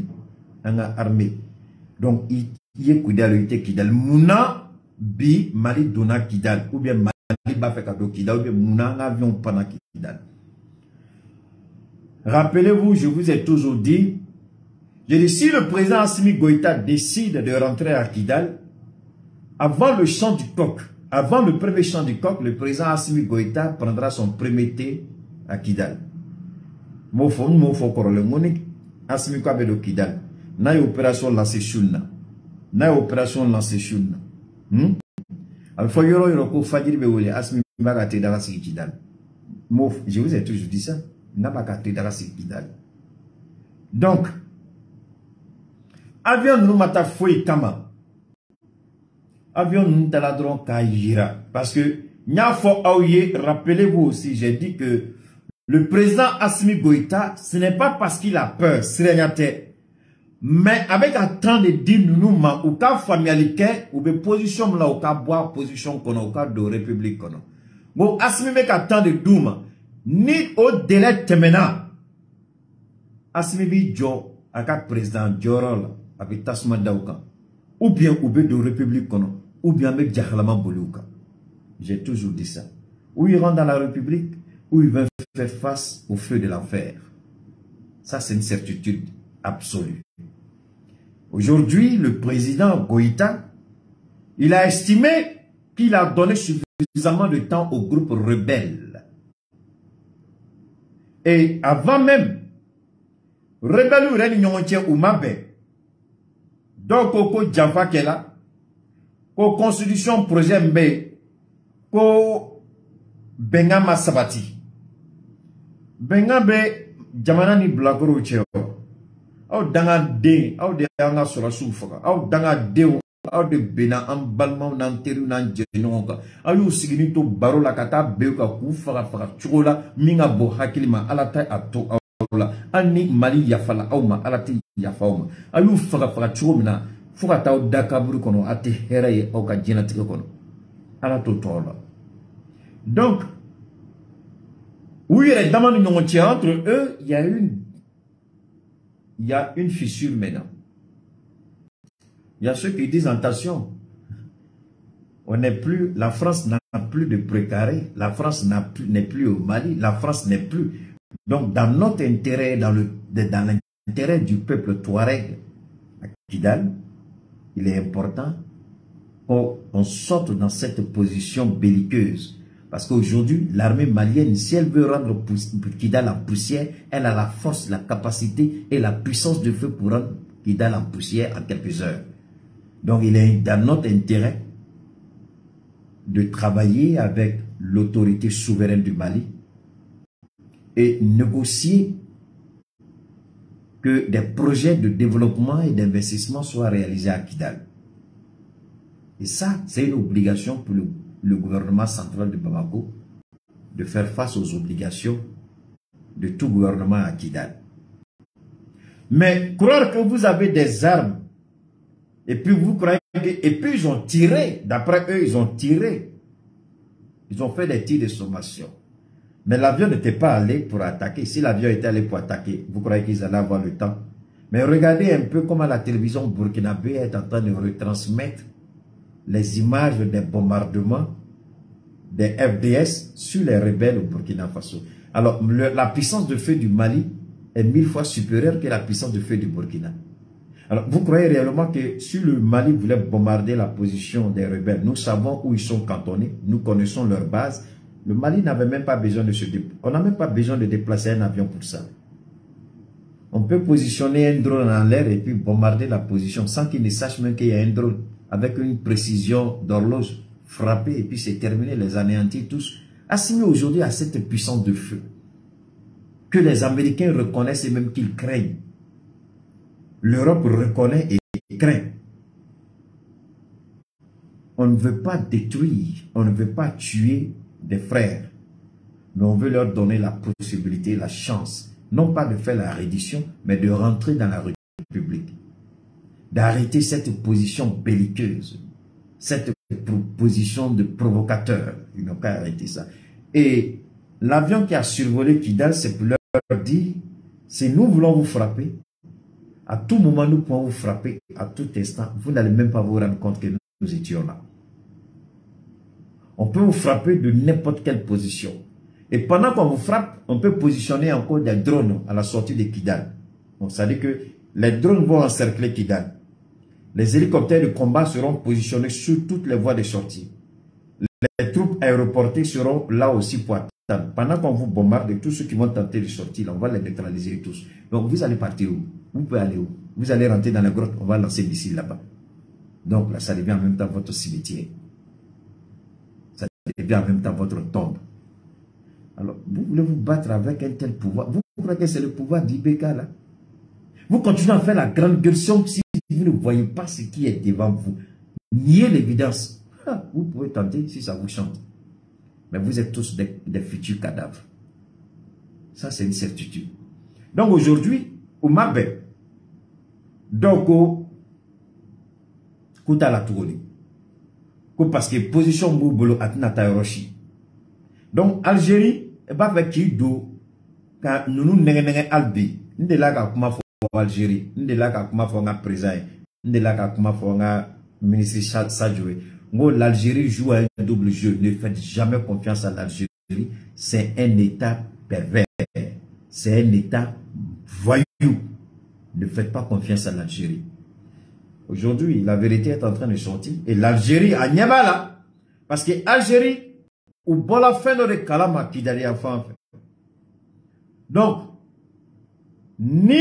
anga armée. Donc, y est Kidal, Kidal, Mouna, bi Mali dona Kidal, ou bien Mali ba fait cadeau Kidal, ou bien Mouna avion pana Kidal. Rappelez-vous, je vous ai toujours dit, si le président Assimi Goïta décide de rentrer à Kidal, avant le chant du coq, avant le premier chant du coq, le président Assimi Goïta prendra son premier thé à Kidal. Mofo korole monique Assimi Kwabe de Kidal. Na opération lancée chouna. Na opération lancée chouna. Alfa yoro yoroko fadiri bewole Assimi bagate dans la Kidal. Mof, je vous ai toujours dit ça. N'a pas gâté dans la Kidal. Donc, avion nous mata foi kama. Avion nous taladron kaira. Parce que, nyafo aouye, rappelez-vous aussi, j'ai dit que le président Assimi Goïta, ce n'est pas parce qu'il a peur, mais avec un temps de dire nous, ou cas familialité, ou de position là, ou cas boire position qu'on a, ou cas de république qu'on a. Bon, Assimi avec un temps de douma, ni au délai temena. Assimi bi jo, avec président Djorol, avec Tasma Daouka, ou bien ou de république qu'on a, ou bien avec Djahalama Boulouka. J'ai toujours dit ça. Ou il rentre dans la république, ou il va faire face au feu de l'enfer. Ça, c'est une certitude absolue. Aujourd'hui, le président Goïta, il a estimé qu'il a donné suffisamment de temps au groupe rebelle. Et avant même, rebelle ou réunion ou mabe, donc au Java Kela, au constitution projet Mbe, au Bengama Sabati. Bengabe jamana ni blagoro cheo. Aw danga de, aw de anga sura sufa. Aw danga de, aw de bena am balma nan teru nan jenonga. Aw yu sigini to barola kata beuka kufa faka chola minga bo hakilima alata ato awla. Ani mali yafala awma alati yafauma. Aw yu faka chomina fuka taw dakaburu kono ate heraye aw ka jenatike kono. Alato tola. Donc oui, entre eux, il y a une fissure maintenant. Il y a ceux qui disent attention, on n'est plus, la France n'a plus de précaré, la France n'est plus au Mali, la France n'est plus. Donc dans notre intérêt, dans l'intérêt du peuple Touareg à Kidal, il est important qu'on sorte dans cette position belliqueuse. Parce qu'aujourd'hui, l'armée malienne, si elle veut rendre Kidal en poussière, elle a la force, la capacité et la puissance de feu pour rendre Kidal en poussière en quelques heures. Donc il est dans notre intérêt de travailler avec l'autorité souveraine du Mali et négocier que des projets de développement et d'investissement soient réalisés à Kidal. Et ça, c'est une obligation pour le gouvernement central de Bamako de faire face aux obligations de tout gouvernement à Kidal. Mais croire que vous avez des armes et puis vous croyez que... Et puis ils ont tiré, d'après eux, ils ont tiré. Ils ont fait des tirs de sommation. Mais l'avion n'était pas allé pour attaquer. Si l'avion était allé pour attaquer, vous croyez qu'ils allaient avoir le temps? Mais regardez un peu comment la télévision burkinabé est en train de retransmettre les images des bombardements des FDS sur les rebelles au Burkina Faso. Alors, la puissance de feu du Mali est 1000 fois supérieure que la puissance de feu du Burkina. Alors, vous croyez réellement que si le Mali voulait bombarder la position des rebelles, nous savons où ils sont cantonnés, nous connaissons leur base, le Mali n'avait même pas besoin de se déplacer. On n'a même pas besoin de déplacer un avion pour ça. On peut positionner un drone en l'air et puis bombarder la position sans qu'ils ne sachent même qu'il y a un drone, avec une précision d'horloge, frapper et puis c'est terminé, les anéantir tous. Assigné aujourd'hui à cette puissance de feu que les Américains reconnaissent et même qu'ils craignent. L'Europe reconnaît et craint. On ne veut pas détruire, on ne veut pas tuer des frères, mais on veut leur donner la possibilité, la chance, non pas de faire la reddition, mais de rentrer dans la République, d'arrêter cette position belliqueuse, cette position de provocateur. Ils n'ont qu'à arrêter ça. Et l'avion qui a survolé Kidal, c'est pour leur dire, si nous voulons vous frapper, à tout moment nous pouvons vous frapper, à tout instant, vous n'allez même pas vous rendre compte que nous étions là. On peut vous frapper de n'importe quelle position. Et pendant qu'on vous frappe, on peut positionner encore des drones à la sortie de Kidal. Donc ça veut dire que les drones vont encercler Kidal. Les hélicoptères de combat seront positionnés sur toutes les voies de sortie. Les troupes aéroportées seront là aussi pour attendre. Pendant qu'on vous bombarde, tous ceux qui vont tenter de sortir, là, on va les neutraliser tous. Donc vous allez partir où? Vous pouvez aller où? Vous allez rentrer dans la grotte, on va lancer des missiles là-bas. Donc là, ça devient en même temps votre cimetière. Ça devient en même temps votre tombe. Alors, vous voulez vous battre avec un tel pouvoir? Vous croyez que c'est le pouvoir d'IBK là? Vous continuez à faire la grande gueule si vous ne voyez pas ce qui est devant vous. Niez l'évidence. Vous pouvez tenter si ça vous chante. Mais vous êtes tous des futurs cadavres. Ça, c'est une certitude. Donc aujourd'hui, au Mabé, donc Kouta la Touroli. Parce que position Moubolo Atinata Hiroshi. Donc Algérie, va faire qui do quand nous n'avons albi. Nous de là comment faut Algérie. Nous de là comment faut un président. Nous de là comment faut un ministre Sadjoué. L'Algérie joue un double jeu. Ne faites jamais confiance à l'Algérie. C'est un État pervers. C'est un État voyou. Ne faites pas confiance à l'Algérie. Aujourd'hui, la vérité est en train de sortir. Et l'Algérie a Niamala. Parce que l'Algérie, ou bon la fin de Kalama qui d'ailleurs enfin. Donc, ni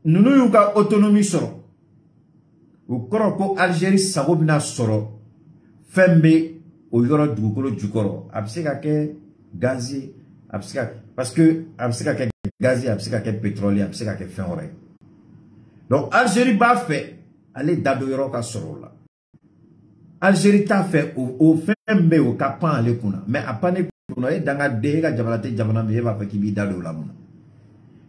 nous n'avons pas autonomie sur. Ou quand l'Algérie s'abobina sur. Fembe au yoro dugukolo jukoro abseka ke gazi abseka parce que abseka ke gazi abseka ke pétrole abseka ke fin ore. Donc Algérie ba fait aller dado yoro ka soro la. Algérie ta fait au fembe au kapan ale kuna mais apane kuna e danga de ga jabalate jabana me va fa ki bi dado la muna.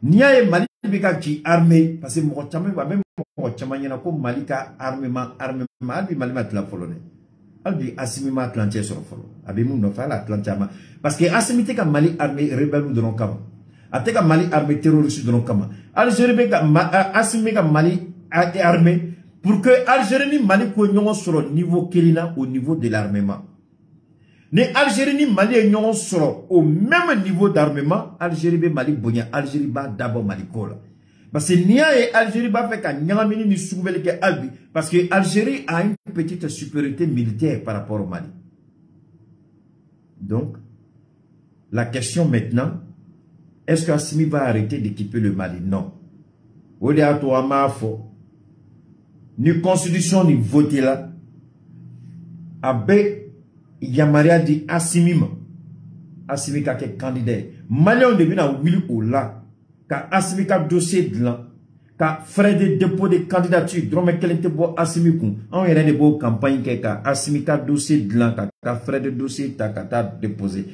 Nia e Mali bi ka ki armée parce que mo chama ba même mo chama nyana ko Mali ka armement bi Mali mat la polonais. Albi Assimima Atlantique sur le fond. Abimou no fa l'Atlantique. Parce que Assimité ka Mali armée rebelle de kama. Ateka Mali armée terroriste de kama. Algérie ka Assimé ka Mali armée pour que Algérie ni Mali ko ñongo sur le niveau kelina au niveau de l'armement. Ne Algérie ni Mali ñongo sur au même niveau d'armement, Algérie be Mali bonya, Algérie ba d'abord Mali kola. Parce que Nia et Algérie va faire qu'un Niamini ni souvelle que Albi. Parce que Algérie a une petite supériorité militaire par rapport au Mali. Donc, la question maintenant, est-ce qu'Assimi va arrêter d'équiper le Mali? Non. Ni constitution ni voté là. Abe Yamaria dit Assimima. Assimi ka ke candidat. Malien de bina wili ou la. Ka Assimi ka dossier de la. Ka frais de dépôt de candidature. Drome kelente bo Assimi kun. On yere de bo campagne ke ka Assimi ka dossier de la. Ka frais de dossier ta ka ta déposé.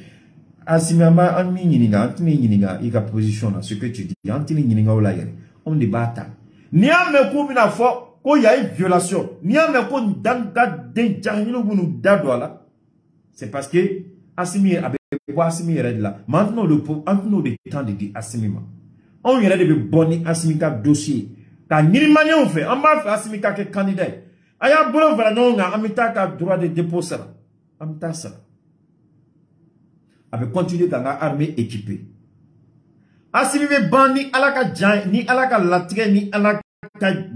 Assimi ama anmi yininga. Antini yininga. Ika position là. Ce que tu dis. Antini yininga ou la yere. On débat. Ni a me kou bina fo. Ko y a une violation. Ni a me kou danga den jahilo bunu dadwa la. C'est parce que Assimi avait quoi Assimi est là. Maintenant le temps de dire Assimi. On y a de bonner Assimi ka dossier. Ka ni manion fait. On va faire Assimi ka candidat. Aya bolo vra nonga amita ka droit de dépôt ça. Amita ça. Avec continuer dans la armée équipée. Assimi be bani alaka jan ni alaka latre ni alaka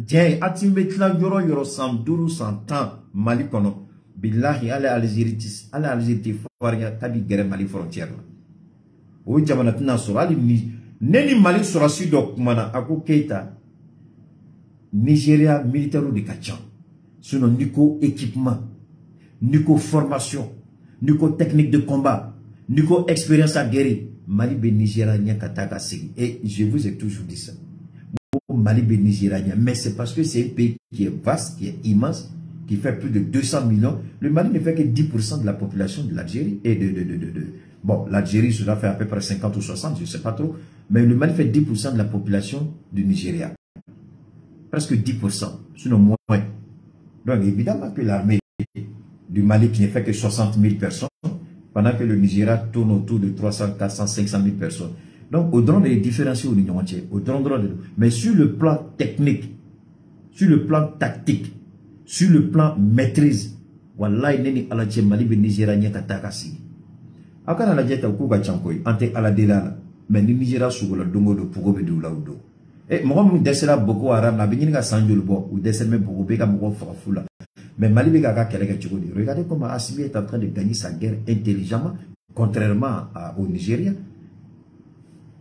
jan atimbe tla yoro 100 100 ans Mali kono. Billahi ala Algérie faria tabi gere Mali frontière la. O jamana tina sura ni neni Mali sura sido kumana ako Keita Nigeria militaire de kachan. Sinon niko équipement, niko formation, niko technique de combat, niko expérience à guerre. Mali be Nigeria nya kataka sigi. Et je vous ai toujours dit ça. Mali be Nigeria nya, mais c'est parce que c'est un pays qui est vaste, qui est immense, qui fait plus de 200 millions, le Mali ne fait que 10% de la population de l'Algérie et bon, l'Algérie, cela fait à peu près 50 ou 60, je ne sais pas trop, mais le Mali fait 10% de la population du Nigeria. Presque 10%, sinon moins. Donc évidemment que l'armée du Mali qui ne fait que 60 000 personnes, pendant que le Nigeria tourne autour de 300, 400, 500 000 personnes. Donc au-delà des différencier au l'Union entière, mais sur le plan technique, sur le plan tactique, sur le plan maîtrise, wallahi neni ala che Mali be Nigeria nya kataka si. Akana la jeta ku ga chankoy ante ala delala, mais ni Nigeria sugola dongo do pugo be do lawdo. E mo mu desela Boko Haram na bingini ka sanjul bo ou desela Boko be ka mo fula. Mais Mali be ka kele ka chukodi. Regardez comment Assimi est en train de gagner sa guerre intelligemment contrairement au Nigeria.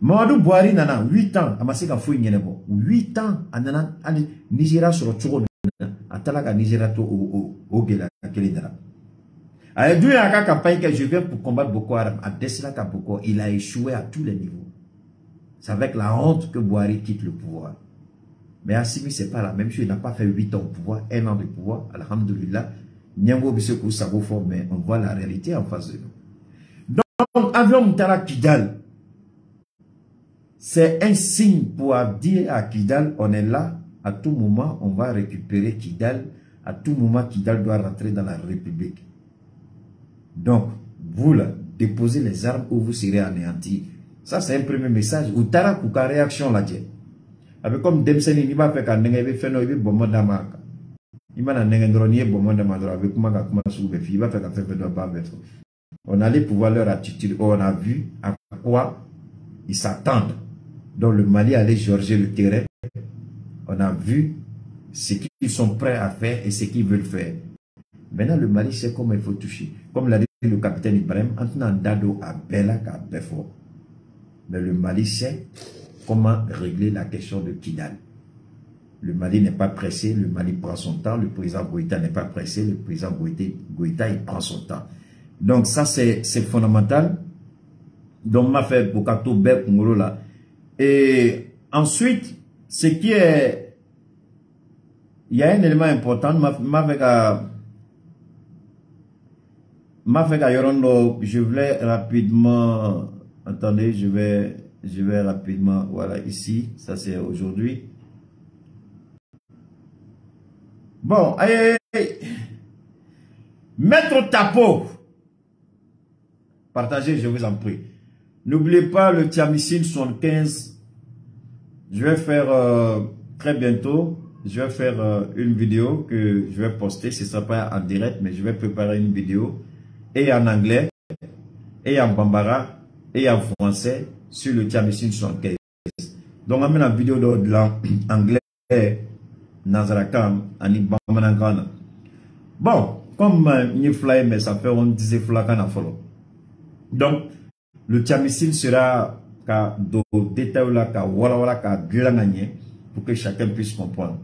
Mamadou Bouhari nana 8 ans amasi ka fo nyene bo. 8 ans anana ani Nigeria sur chukodi. Atalaga Nigeria to au Gela Kelidara. A dû à la campagne que je viens pour combattre Boko Haram. À Desla Boko, il a échoué à tous les niveaux. C'est avec la honte que Bouhari quitte le pouvoir. Mais Assimi, c'est pas la même chose. Il n'a pas fait 8 ans au pouvoir, 1 an de pouvoir. Alhamdulillah. Nyango Bissekou Sabo fort, mais on voit la réalité en face de nous. Donc, avion Moutara Kidal. C'est un signe pour dire à Kidal, on est là. À tout moment, on va récupérer Kidal. À tout moment, Kidal doit rentrer dans la République. Donc, vous là, déposez les armes ou vous serez anéantis. Ça, c'est un premier message. Ou tara kuka réaction là, avec comme Demseni, il va faire qu'un n'engagé il va bomber d'amaka. Il m'a n'engagé dronier bomber d'amaka avec comment il va faire qu'un fait de pas mettre. On allait pouvoir leur attitude. On a vu à quoi ils s'attendent. Donc, le Mali allait gorger le terrain. On a vu ce qu'ils sont prêts à faire et ce qu'ils veulent faire. Maintenant, le Mali sait comment il faut toucher. Comme l'a dit le capitaine Ibrahim, maintenant Dado a Bella qu'à Befort. Mais le Mali sait comment régler la question de Kidal. Le Mali n'est pas pressé, le Mali prend son temps, le président Goïta n'est pas pressé, le président Goïta il prend son temps. Donc ça c'est fondamental. Donc m'a fait Bokato Bek Ngolo là. Et ensuite, ce qui est, il y a un élément important, je voulais rapidement, attendez, je vais rapidement, voilà, ici, ça c'est aujourd'hui. Bon, allez, Maître Tapo, partagez, je vous en prie. N'oubliez pas le Tiamicine 75. Je vais faire très bientôt, je vais faire une vidéo que je vais poster. Ce ne sera pas en direct, mais je vais préparer une vidéo et en anglais, et en bambara, et en français sur le Tiamicine 75. Donc, on met la vidéo de l'anglais, Nazarakam, en bambara. Bon, comme il fly, mais ça fait on disait flakana follow. Donc, le Tiamicine sera ka do détail là ka wala ka glanganye pour que chacun puisse comprendre.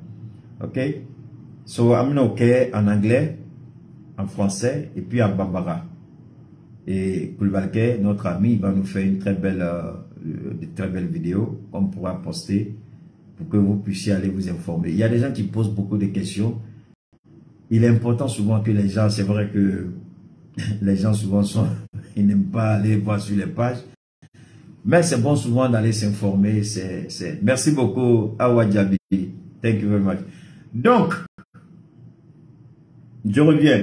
OK? So I'm okay en anglais, en français et puis en bambara. Et Koulibaly, notre ami, va nous faire une très belle vidéo qu'on pourra poster pour que vous puissiez aller vous informer. Il y a des gens qui posent beaucoup de questions. Il est important souvent que les gens, c'est vrai que les gens souvent ils n'aiment pas aller voir sur les pages. Mais c'est bon souvent d'aller s'informer. Merci beaucoup, Awa Djabi. Thank you very much. Donc, je reviens.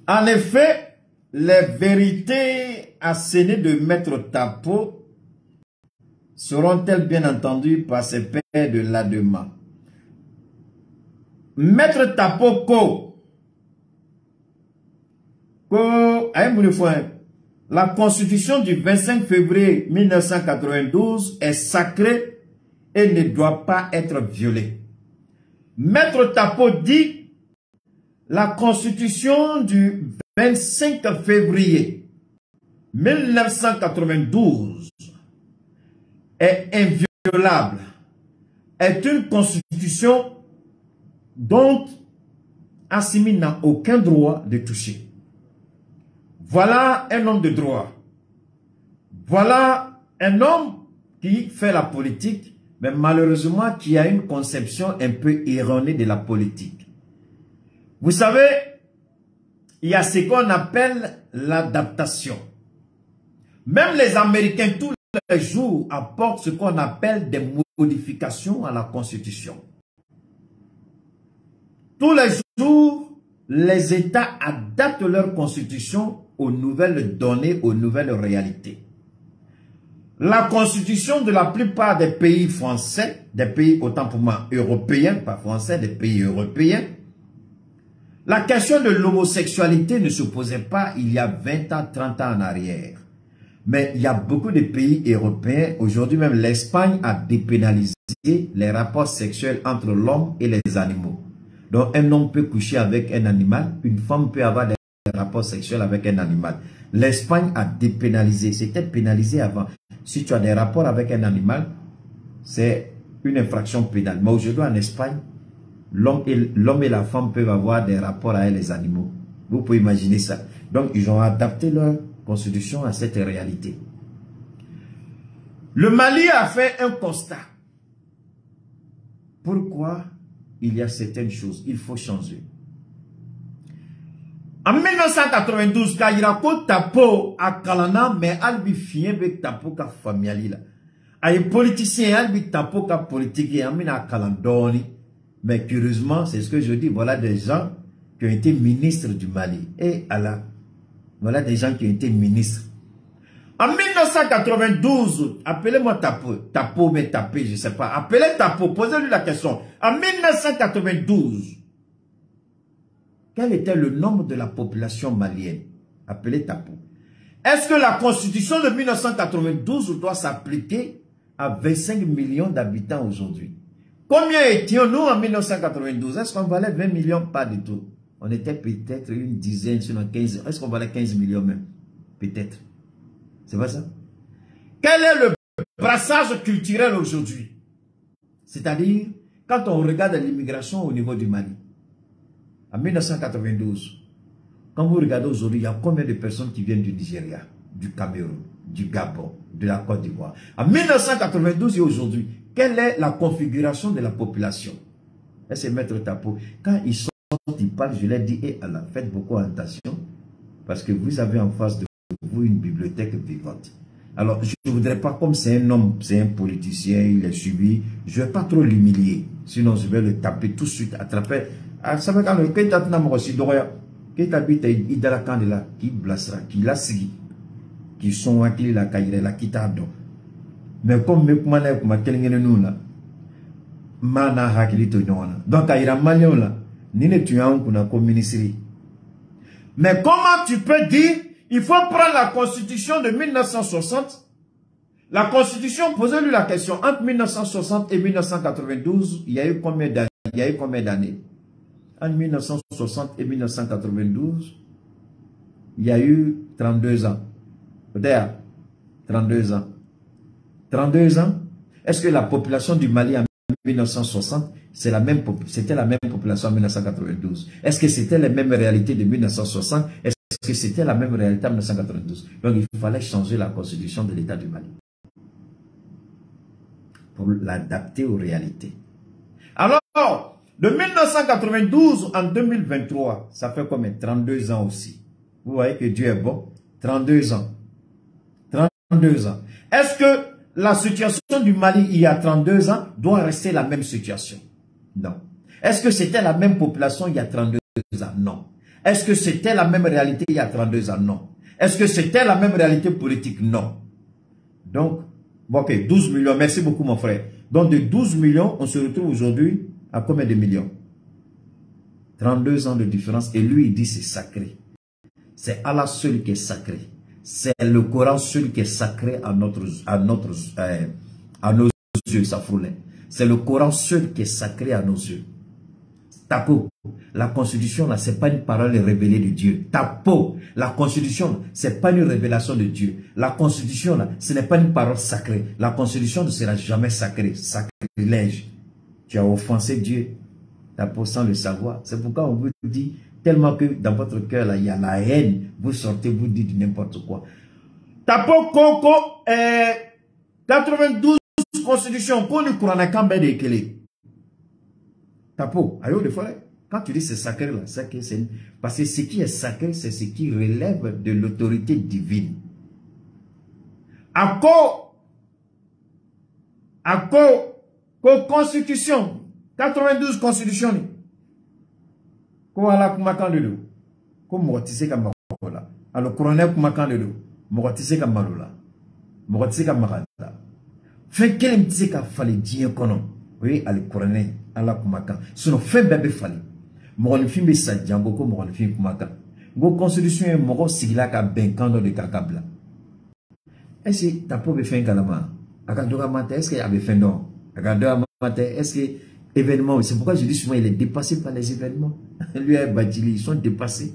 En effet, les vérités assénées de Maître Tapo seront-elles bien entendues par ses pairs de l'ADEMA? Maître Tapo la constitution du 25 février 1992 est sacrée et ne doit pas être violée. Maître Tapo dit la constitution du 25 février 1992 est inviolable, est une constitution dont Assimi n'a aucun droit de toucher. Voilà un homme de droit. Voilà un homme qui fait la politique, mais malheureusement qui a une conception un peu erronée de la politique. Vous savez, il y a ce qu'on appelle l'adaptation. Même les Américains, tous les jours, apportent ce qu'on appelle des modifications à la Constitution. Tous les jours, les États adaptent leur Constitution aux nouvelles données, aux nouvelles réalités. La Constitution de la plupart des pays français, des pays autant pour moi européens, pas français, des pays européens, la question de l'homosexualité ne se posait pas il y a 20 ans, 30 ans en arrière. Mais il y a beaucoup de pays européens, aujourd'hui même l'Espagne a dépénalisé les rapports sexuels entre l'homme et les animaux. Donc un homme peut coucher avec un animal, une femme peut avoir des rapports sexuels avec un animal. L'Espagne a dépénalisé, c'était pénalisé avant. Si tu as des rapports avec un animal, c'est une infraction pénale. Mais aujourd'hui en Espagne, l'homme et la femme peuvent avoir des rapports avec les animaux. Vous pouvez imaginer ça. Donc ils ont adapté leur constitution à cette réalité. Le Mali a fait un constat. Pourquoi il y a certaines choses, il faut changer. En 1992, quand il y a un tapo à Kalana, mais albi fien avec tapo ka familiali la. Ay politicien albi tapo ka politique et amina Kalandoni. Mais curieusement, c'est ce que je dis, voilà des gens qui ont été ministres du Mali. Et Allah, voilà des gens qui ont été ministres. En 1992, appelez-moi Tapo, mais tapé, je ne sais pas. Appelez Tapo, posez-lui la question. En 1992, quel était le nombre de la population malienne? Appelez Tapo. Est-ce que la constitution de 1992 doit s'appliquer à 25 millions d'habitants aujourd'hui? Combien étions-nous en 1992? Est-ce qu'on valait 20 millions? Pas du tout. On était peut-être une dizaine, sinon 15. Est-ce qu'on valait 15 millions même? Peut-être. C'est pas ça? Quel est le brassage culturel aujourd'hui? C'est-à-dire, quand on regarde l'immigration au niveau du Mali, en 1992, quand vous regardez aujourd'hui, il y a combien de personnes qui viennent du Nigeria, du Cameroun, du Gabon, de la Côte d'Ivoire? En 1992 et aujourd'hui, quelle est la configuration de la population? Et c'est Maître Tapo. Quand ils sortent, ils parlent, je leur dis, et Allah, faites beaucoup attention, parce que vous avez en face de vous une bibliothèque vivante. Alors, je ne voudrais pas, comme c'est un homme, c'est un politicien, il est suivi, je ne vais pas trop l'humilier. Sinon, je vais le taper tout de suite, attraper. Ah, ça va quand le Keita n'a aussi d'Oroya. Keita habite Idala Kandela, qui blasera, qui l'a signé, qui sont acquis la caille, la kitado. Mais comme me ma kelingene nous là, mana hakilito nyona. Donc, il y a malien là, ni ne tu as un comme ministre. Mais comment tu peux dire, il faut prendre la constitution de 1960. La constitution, posez-lui la question, entre 1960 et 1992, il y a eu combien d'années? Entre 1960 et 1992, il y a eu 32 ans. Peut-être 32 ans. 32 ans. Est-ce que la population du Mali en 1960, c'était la même population en 1992. Est-ce que c'était les mêmes réalités de 1960? Est-ce que c'était la même réalité en 1992? Donc il fallait changer la constitution de l'État du Mali pour l'adapter aux réalités. Alors, de 1992 en 2023, ça fait combien? 32 ans aussi. Vous voyez que Dieu est bon. 32 ans. 32 ans. Est-ce que la situation du Mali il y a 32 ans doit rester la même situation? Non. Est-ce que c'était la même population il y a 32 ans? Non. Est-ce que c'était la même réalité il y a 32 ans? Non. Est-ce que c'était la même réalité politique? Non. Donc, ok, 12 millions. Merci beaucoup mon frère. Donc de 12 millions, on se retrouve aujourd'hui à combien de millions? 32 ans de différence. Et lui, il dit c'est sacré. C'est Allah seul qui est sacré. C'est le Coran seul qui est sacré à nos yeux, ça frôlait. C'est le Coran seul qui est sacré à nos yeux. Tapo, la constitution là, c'est pas une parole révélée de Dieu. Tapo, la constitution, c'est pas une révélation de Dieu. La constitution là, ce n'est pas une parole sacrée. La constitution ne sera jamais sacrée. Sacrilège. Tu as offensé Dieu. Tapo sans le savoir. C'est pourquoi on vous dit, tellement que dans votre cœur là, il y a la haine. Vous sortez, vous dites n'importe quoi. Tapo Koko, 92 constitution, qu'on ne croit qu'en bas de Kélé. Tapo, ayo de fois, quand tu dis c'est sacré là, c'est parce que ce qui est sacré, c'est ce qui relève de l'autorité divine. À constitution, 92 constitution, ko ala kumakan de do, ko mortise ka makola, alors colonel kumakan de do, mortise ka malola, mortise ka makala. Fait quel me ka fallait dire kono, oui, al colonel. Ala kumaka sinon fait bébé fali mo ni fimbe sa jango ko mo ni fim kumaka go constitution e mo sigila ka benkando de kakabla est-ce que ta pauvre fin kalama aka doga mata est-ce qu'il y avait fin non aka doga mata est-ce que événement c'est pourquoi je dis souvent il est dépassé par les événements lui et Badjili ils sont dépassés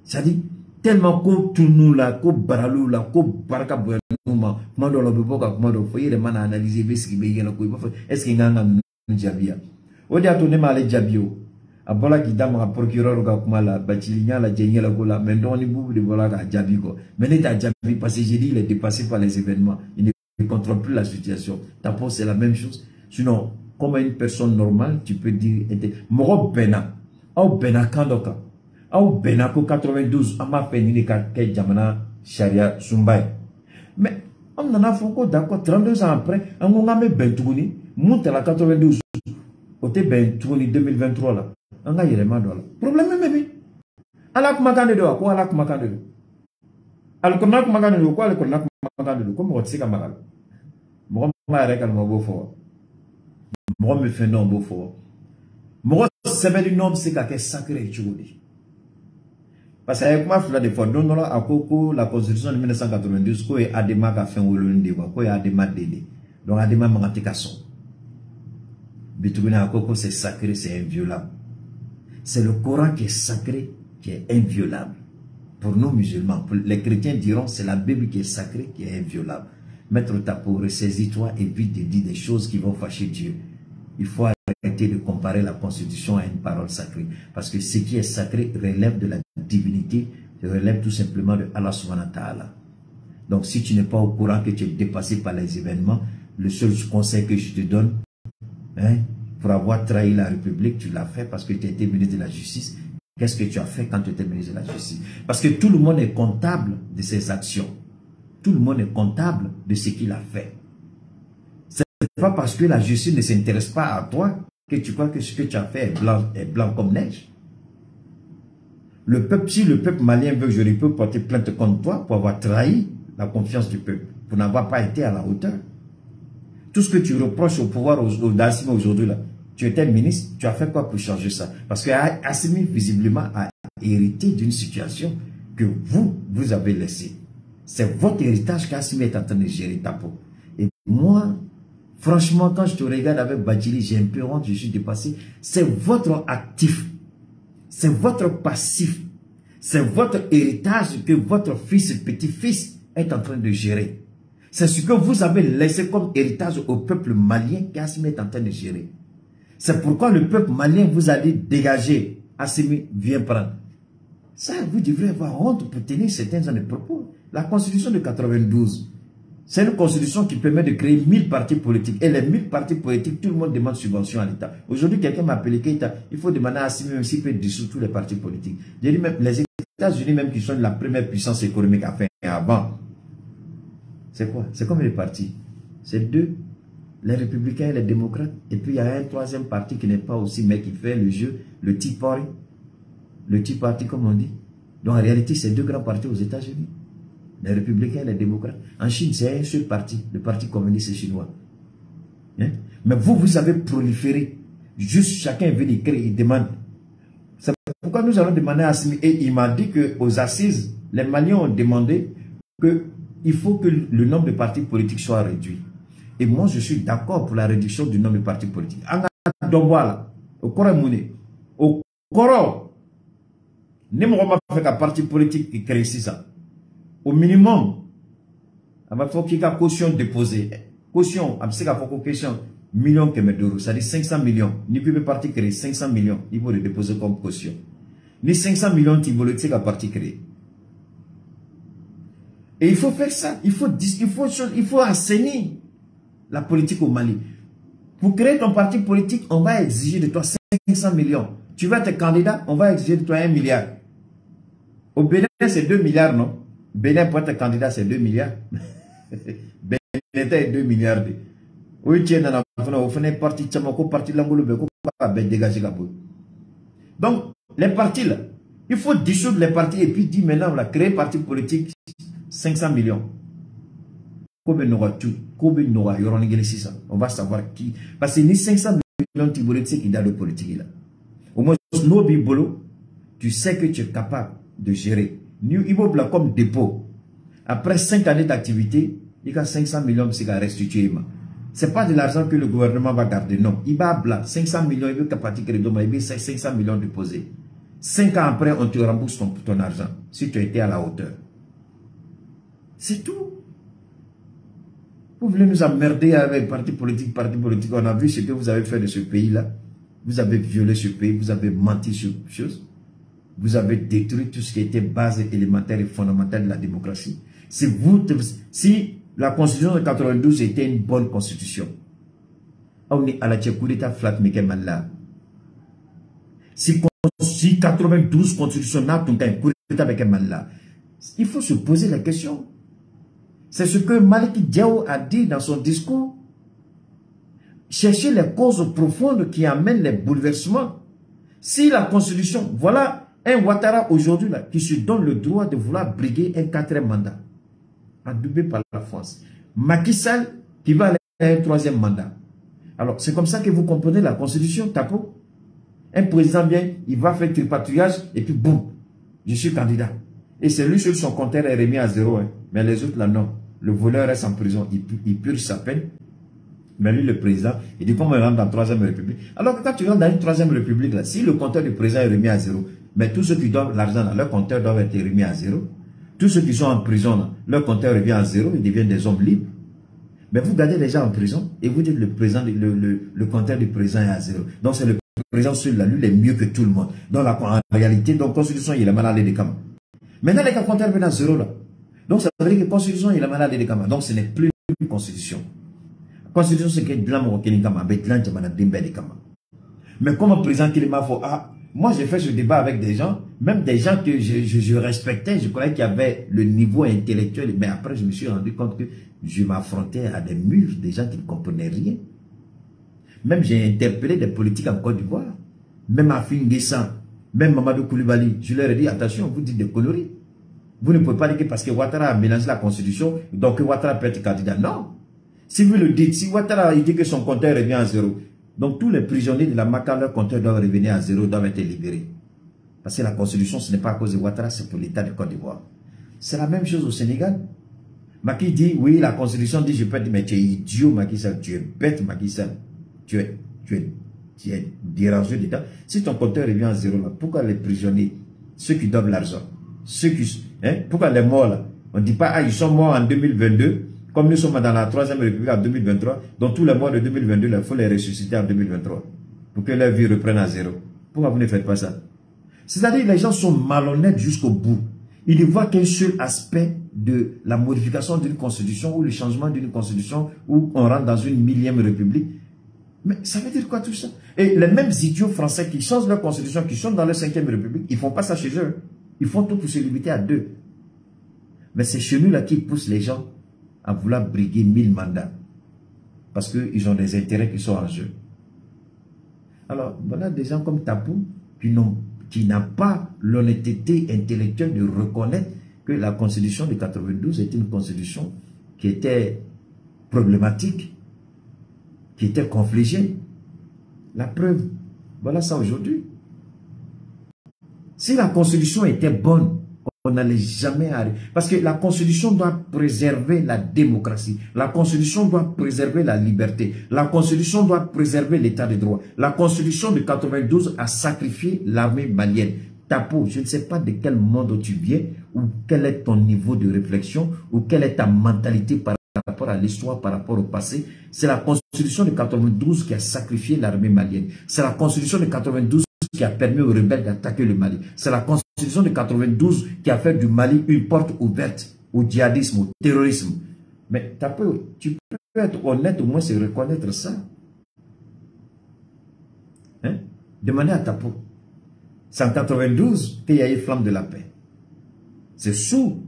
ça dit tellement ko tunu la ko baralu la ko baraka boyuma mando lo beboka mando foyer man analyser beski be yela ko est-ce que nganga Jabia. Odi atone male Jabio. Abola ki dama procureur ga kuma la Badjili la jenya la gola mais donc ni boubou de bola ga Jabi ko. Mais n'était Jabi parce que j'ai dit il est dépassé par les événements. Il ne contrôle plus la situation. Tapo c'est la même chose. Sinon comme une personne normale tu peux dire Moro Bena. Au Bena Kandoka. Au Bena ko 92 ama fait ni ka ke jamana sharia Sumbai. Mais on en a fait d'accord 32 ans après on a mis Bentuguni monte à la 92 au ben 2023 là on a yélément là problème même ala kumakande do ko ala kumakande do al konna kumakande do ko ala konna kumakande do ko mo tsika magal mo ma rek al mo bo fo mo me fait non bo fo mo sebe du nom c'est ka sacré chudi parce que kuma fula de fois non non akoko la constitution de 1992 ko e adema ka fin wolonde ko e adema délé donc adema mangatika son Bituguna Akoko, c'est sacré, c'est inviolable. C'est le Coran qui est sacré, qui est inviolable. Pour nous musulmans, pour les chrétiens diront, c'est la Bible qui est sacrée, qui est inviolable. Maître Tapo, ressaisis-toi, évite de dire des choses qui vont fâcher Dieu. Il faut arrêter de comparer la constitution à une parole sacrée. Parce que ce qui est sacré relève de la divinité, relève tout simplement de Allah subhanahu wa ta'ala. Donc si tu n'es pas au courant que tu es dépassé par les événements, le seul conseil que je te donne, pour avoir trahi la République, tu l'as fait parce que tu étais ministre de la Justice. Qu'est-ce que tu as fait quand tu étais ministre de la Justice? Parce que tout le monde est comptable de ses actions. Tout le monde est comptable de ce qu'il a fait. Ce n'est pas parce que la justice ne s'intéresse pas à toi que tu crois que ce que tu as fait est blanc comme neige. Le peuple, si le peuple malien veut que je peux porter plainte contre toi pour avoir trahi la confiance du peuple, pour n'avoir pas été à la hauteur. Tout ce que tu reproches au pouvoir d'Assimi aujourd'hui, là, tu étais ministre, tu as fait quoi pour changer ça? Parce que Assimi, visiblement, a hérité d'une situation que vous avez laissée. C'est votre héritage qu'Assimi est en train de gérer, Tapo. Et moi, franchement, quand je te regarde avec Badjili, j'ai un peu honte, je suis dépassé. C'est votre actif. C'est votre passif. C'est votre héritage que votre fils et petit-fils est en train de gérer. C'est ce que vous avez laissé comme héritage au peuple malien qu'Assimi est en train de gérer. C'est pourquoi le peuple malien vous a dit dégager. Assimi, viens prendre. Ça, vous devrez avoir honte pour tenir certains gens de propos. La constitution de 92, c'est une constitution qui permet de créer 1000 partis politiques. Et les 1000 partis politiques, tout le monde demande subvention à l'État. Aujourd'hui, quelqu'un m'a appelé Keïta, il faut demander à Assimi même s'il peut dissoudre tous les partis politiques. J'ai dit même les États-Unis, même qui sont la première puissance économique à faire avant. C'est quoi? C'est comme les partis. C'est deux. Les républicains et les démocrates. Et puis il y a un troisième parti qui n'est pas aussi, mais qui fait le jeu, le Tea Party. Le Tea Party, comme on dit. Donc en réalité, c'est deux grands partis aux États-Unis. Les républicains et les démocrates. En Chine, c'est un seul parti, le parti communiste chinois. Hein? Mais vous avez proliféré. Juste chacun veut écrire, il demande. C'est pourquoi nous allons demander à Assimi. Et il m'a dit qu'aux assises, les Maliens ont demandé qu'il faut que le nombre de partis politiques soit réduit. Et moi, je suis d'accord pour la réduction du nombre de partis politiques. Au Koro, ne m'ont pas fait un parti politique qui crée ça. Au minimum, il faut qu'il y ait une caution déposée. Caution, il faut qu'il y ait une million d'euros, c'est-à-dire 500 millions. Ni plus de parti créé 500 millions, il faut le déposer comme caution. Ni 500 millions, il faut le dire parti créé. Et il faut faire ça, il faut assainir la politique au Mali. Pour créer ton parti politique, on va exiger de toi 500 millions. Tu vas être candidat, on va exiger de toi 1 milliard. Au Bénin, c'est 2 milliards, non? Bénin, pour être candidat, c'est 2 milliards. Bénin, c'est 2 milliards. Oui, tu es dans la parti Tchamako, parti Langolo, dégager la boule. Donc, les partis là, il faut dissoudre les partis et puis dire maintenant, on a créé parti politique 500 millions. On va savoir qui. Parce que ni 500 millions de qui dans le politique là. Au moins, tu sais que tu es capable de gérer. New Immobla comme dépôt. Après 5 années d'activité, il y a 500 millions de restituer. Ce n'est pas de l'argent que le gouvernement va garder. Non. Il va blanc. 500 millions, il veut que partie crédit, il veut 500 millions déposés. 5 ans après, on te rembourse ton argent. Si tu as été à la hauteur. C'est tout. Vous voulez nous emmerder avec parti politique. On a vu ce que vous avez fait de ce pays-là. Vous avez violé ce pays, vous avez menti sur choses. Vous avez détruit tout ce qui était base élémentaire et fondamentale de la démocratie. Si la constitution de 92 était une bonne constitution, on est à la coup d'état flat là. Si 92 constitution n'a tout un coup d'état avec là, il faut se poser la question. C'est ce que Maliki Diao a dit dans son discours. Chercher les causes profondes qui amènent les bouleversements. Si la constitution, voilà un Ouattara aujourd'hui qui se donne le droit de vouloir briguer un 4e mandat, adoubé par la France. Macky Sall qui va aller à un 3e mandat. Alors c'est comme ça que vous comprenez la constitution, Tapo. Un président bien, il va faire tripatouillage et puis boum, je suis candidat. Et c'est lui seul, son compteur est remis à 0. Hein. Mais les autres là, non. Le voleur reste en prison. Il purge sa peine. Mais lui, le président, il dit comment il rentre dans la 3e République. Alors que quand tu rentres dans une 3e République, là, si le compteur du président est remis à 0, mais tous ceux qui doivent l'argent, leur compteur doit être remis à 0. Tous ceux qui sont en prison, là, leur compteur revient à 0. Ils deviennent des hommes libres. Mais vous gardez les gens en prison et vous dites le compteur du président est à 0. Donc c'est le président seul là, lui, il est mieux que tout le monde. Donc en réalité, dans la Constitution, il est malade des camps. Maintenant, les compteurs viennent à 0 là. Donc, ça veut dire que la Constitution, il est malade des camas. Donc, ce n'est plus une Constitution. La Constitution, c'est que de l'amour qui est camas, mais de l'amour des camas. Mais comme un président qui m'a fait, moi, j'ai fait ce débat avec des gens, même des gens que je respectais, je croyais qu'il y avait le niveau intellectuel, mais après, je me suis rendu compte que je m'affrontais à des murs, des gens qui ne comprenaient rien. Même j'ai interpellé des politiques en Côte d'Ivoire, même à Finguessan, même Mamadou Koulibaly, je leur ai dit, attention, vous dites des conneries. Vous ne pouvez pas dire que parce que Ouattara a mélangé la constitution, donc Ouattara peut être candidat. Non. Si vous le dites, si Ouattara dit que son compteur revient à 0, donc tous les prisonniers de la MACA, leur compteur doivent revenir à 0, doivent être libérés. Parce que la constitution, ce n'est pas à cause de Ouattara, c'est pour l'État de Côte d'Ivoire. C'est la même chose au Sénégal. Macky dit, oui, la constitution dit, je peux dire, mais tu es idiot, Macky Sall, tu es bête, Macky Sall. Tu es dérangé d'État. Si ton compteur revient à 0, là, pourquoi les prisonniers, ceux qui doivent l'argent, ceux qui... Hein? Pourquoi les morts là? On ne dit pas, ils sont morts en 2022, Comme nous sommes dans la 3e République en 2023, donc tous les mois de 2022, il faut les ressusciter en 2023 pour que leur vie reprenne à zéro. Pourquoi vous ne faites pas ça? C'est-à-dire que les gens sont malhonnêtes jusqu'au bout. Ils ne voient qu'un seul aspect de la modification d'une constitution ou le changement d'une constitution où on rentre dans une 1000e République. Mais ça veut dire quoi tout ça? Et les mêmes idiots français qui changent leur constitution, qui sont dans leur 5e République, ils ne font pas ça chez eux. Ils font tout pour se limiter à 2. Mais c'est chez nous là qui poussent les gens à vouloir briguer 1000 mandats. Parce qu'ils ont des intérêts qui sont en jeu. Alors, voilà des gens comme Tapou qui n'a pas l'honnêteté intellectuelle de reconnaître que la constitution de 92 est une constitution qui était problématique, qui était confligée. La preuve, voilà ça aujourd'hui. Si la constitution était bonne, on n'allait jamais arriver. Parce que la constitution doit préserver la démocratie. La constitution doit préserver la liberté. La constitution doit préserver l'état de droit. La constitution de 92 a sacrifié l'armée malienne. Tapo, je ne sais pas de quel monde tu viens, ou quel est ton niveau de réflexion, ou quelle est ta mentalité par rapport à l'histoire, par rapport au passé. C'est la constitution de 92 qui a sacrifié l'armée malienne. C'est la constitution de 92 qui a permis aux rebelles d'attaquer le Mali. C'est la constitution de 92 qui a fait du Mali une porte ouverte au djihadisme, au terrorisme. Mais tu peux être honnête, au moins c'est reconnaître ça. Hein? Demandez à Tapo. C'est en 92 qu'il y a eu Flamme de la paix. C'est sous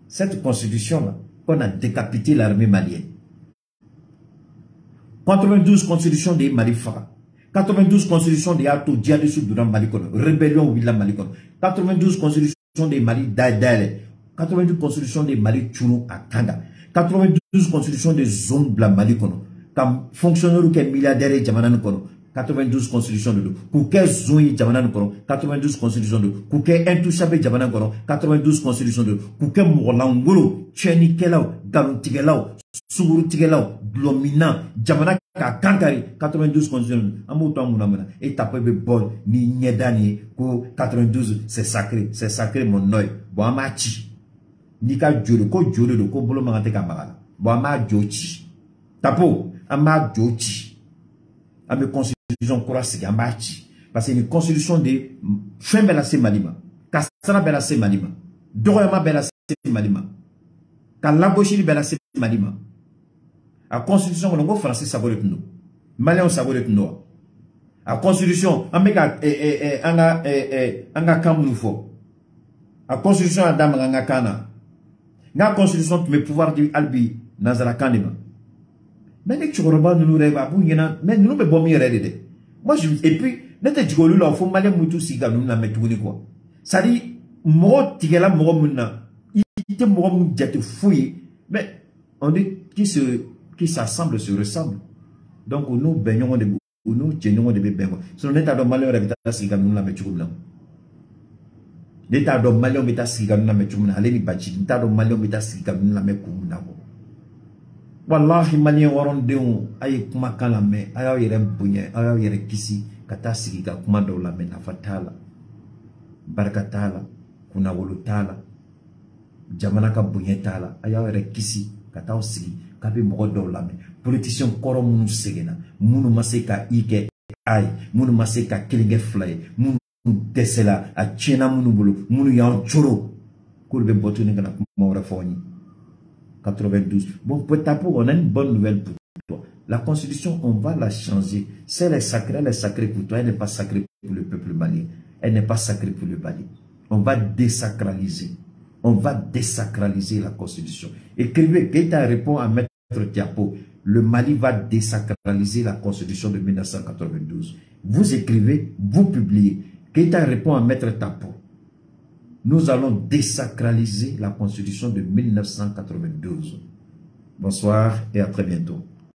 cette constitution-là qu'on a décapité l'armée malienne. 92 constitution des Mali Fara. 92 constitution des Ato djihadistes durant Malikono. Rébellion Willa Malikono. 92 constitution des Mali Daidale. 92 constitution des Mali Tchoulou à Kanga. 92 constitution des zones blanc Malikono. Comme fonctionnaire ou qu'un milliardaire et Jamanan Kono. 92 constitution de l'eau. Kouké Zoui Jamanan Kono. 92 constitution de l'eau. Kouké Intouchabé Jamanan Kono. 92 constitution de l'eau. Kouké Mourlangolo. Tcheni Kelao. Galou Tigelao. Sougou Tigelao. Blomina. Jamana Kankari. 92 constitution. Amouton Mounamana. Et tapé bol. Ni Niedani. 92 c'est sacré. C'est sacré mon oeil. Bon amachi. Nika Djolo. Ko Djolo de Ko Bolo Mangate Kamara. Bon ama Djochi. Tapo. Ama Djochi. Ame constitution Kourasik Amachi. Parce que une constitution de fin Belassé Malima. Kassara Belassé Malima. Doroyama Belassé Malima. Kalabochini Belassé Malima. La constitution, on a français savoir nous. Malien savoir nous. La constitution, anga kamounu fo. La constitution adam anga kana. La constitution qui me pouvoir dire albi nazara kanima. Mais les tchouroba nous rêva bouyena, mais nous me bomber redede. Moi je et puis n'était tchigolu là faut malien mutu siga nous na metuni quoi. Ça dit mo tigela mo munna. Il te mo mun jate fouille. Mais on dit qui s'assemblent se ressemblent. Donc nous baignons de nous tiennons de bébés. Si on est à malheur avec ta siga nous la metuni là. L'état de malheur met ta siga nous la metuni là. Allez ni bachi. L'état de malheur met ta siga nous la metuni là. Wallahi malien waron deun ay kuma kala me ayaw yere bunye ayaw yere kisi kata sigi ka kuma do la me na fatala barakatala kuna wolutala jamana ka bunye tala ayaw yere kisi kata sigi ka be mo do la me politicien koro munu segena munu maseka ike ay munu maseka kilinge fly munu desela a chena munu bulu munu yan choro kurbe botu ne kana kuma wara foni 92. Bon, pour Tapo, on a une bonne nouvelle pour toi. La constitution, on va la changer. Si elle est sacrée pour toi. Elle n'est pas sacrée pour le peuple malien. Elle n'est pas sacrée pour le Mali. On va désacraliser. On va désacraliser la constitution. Écrivez, Keita répond à Maître Diapo. Le Mali va désacraliser la constitution de 1992. Vous écrivez, vous publiez. Keita répond à Maître Tapo. Nous allons désacraliser la constitution de 1992. Bonsoir et à très bientôt.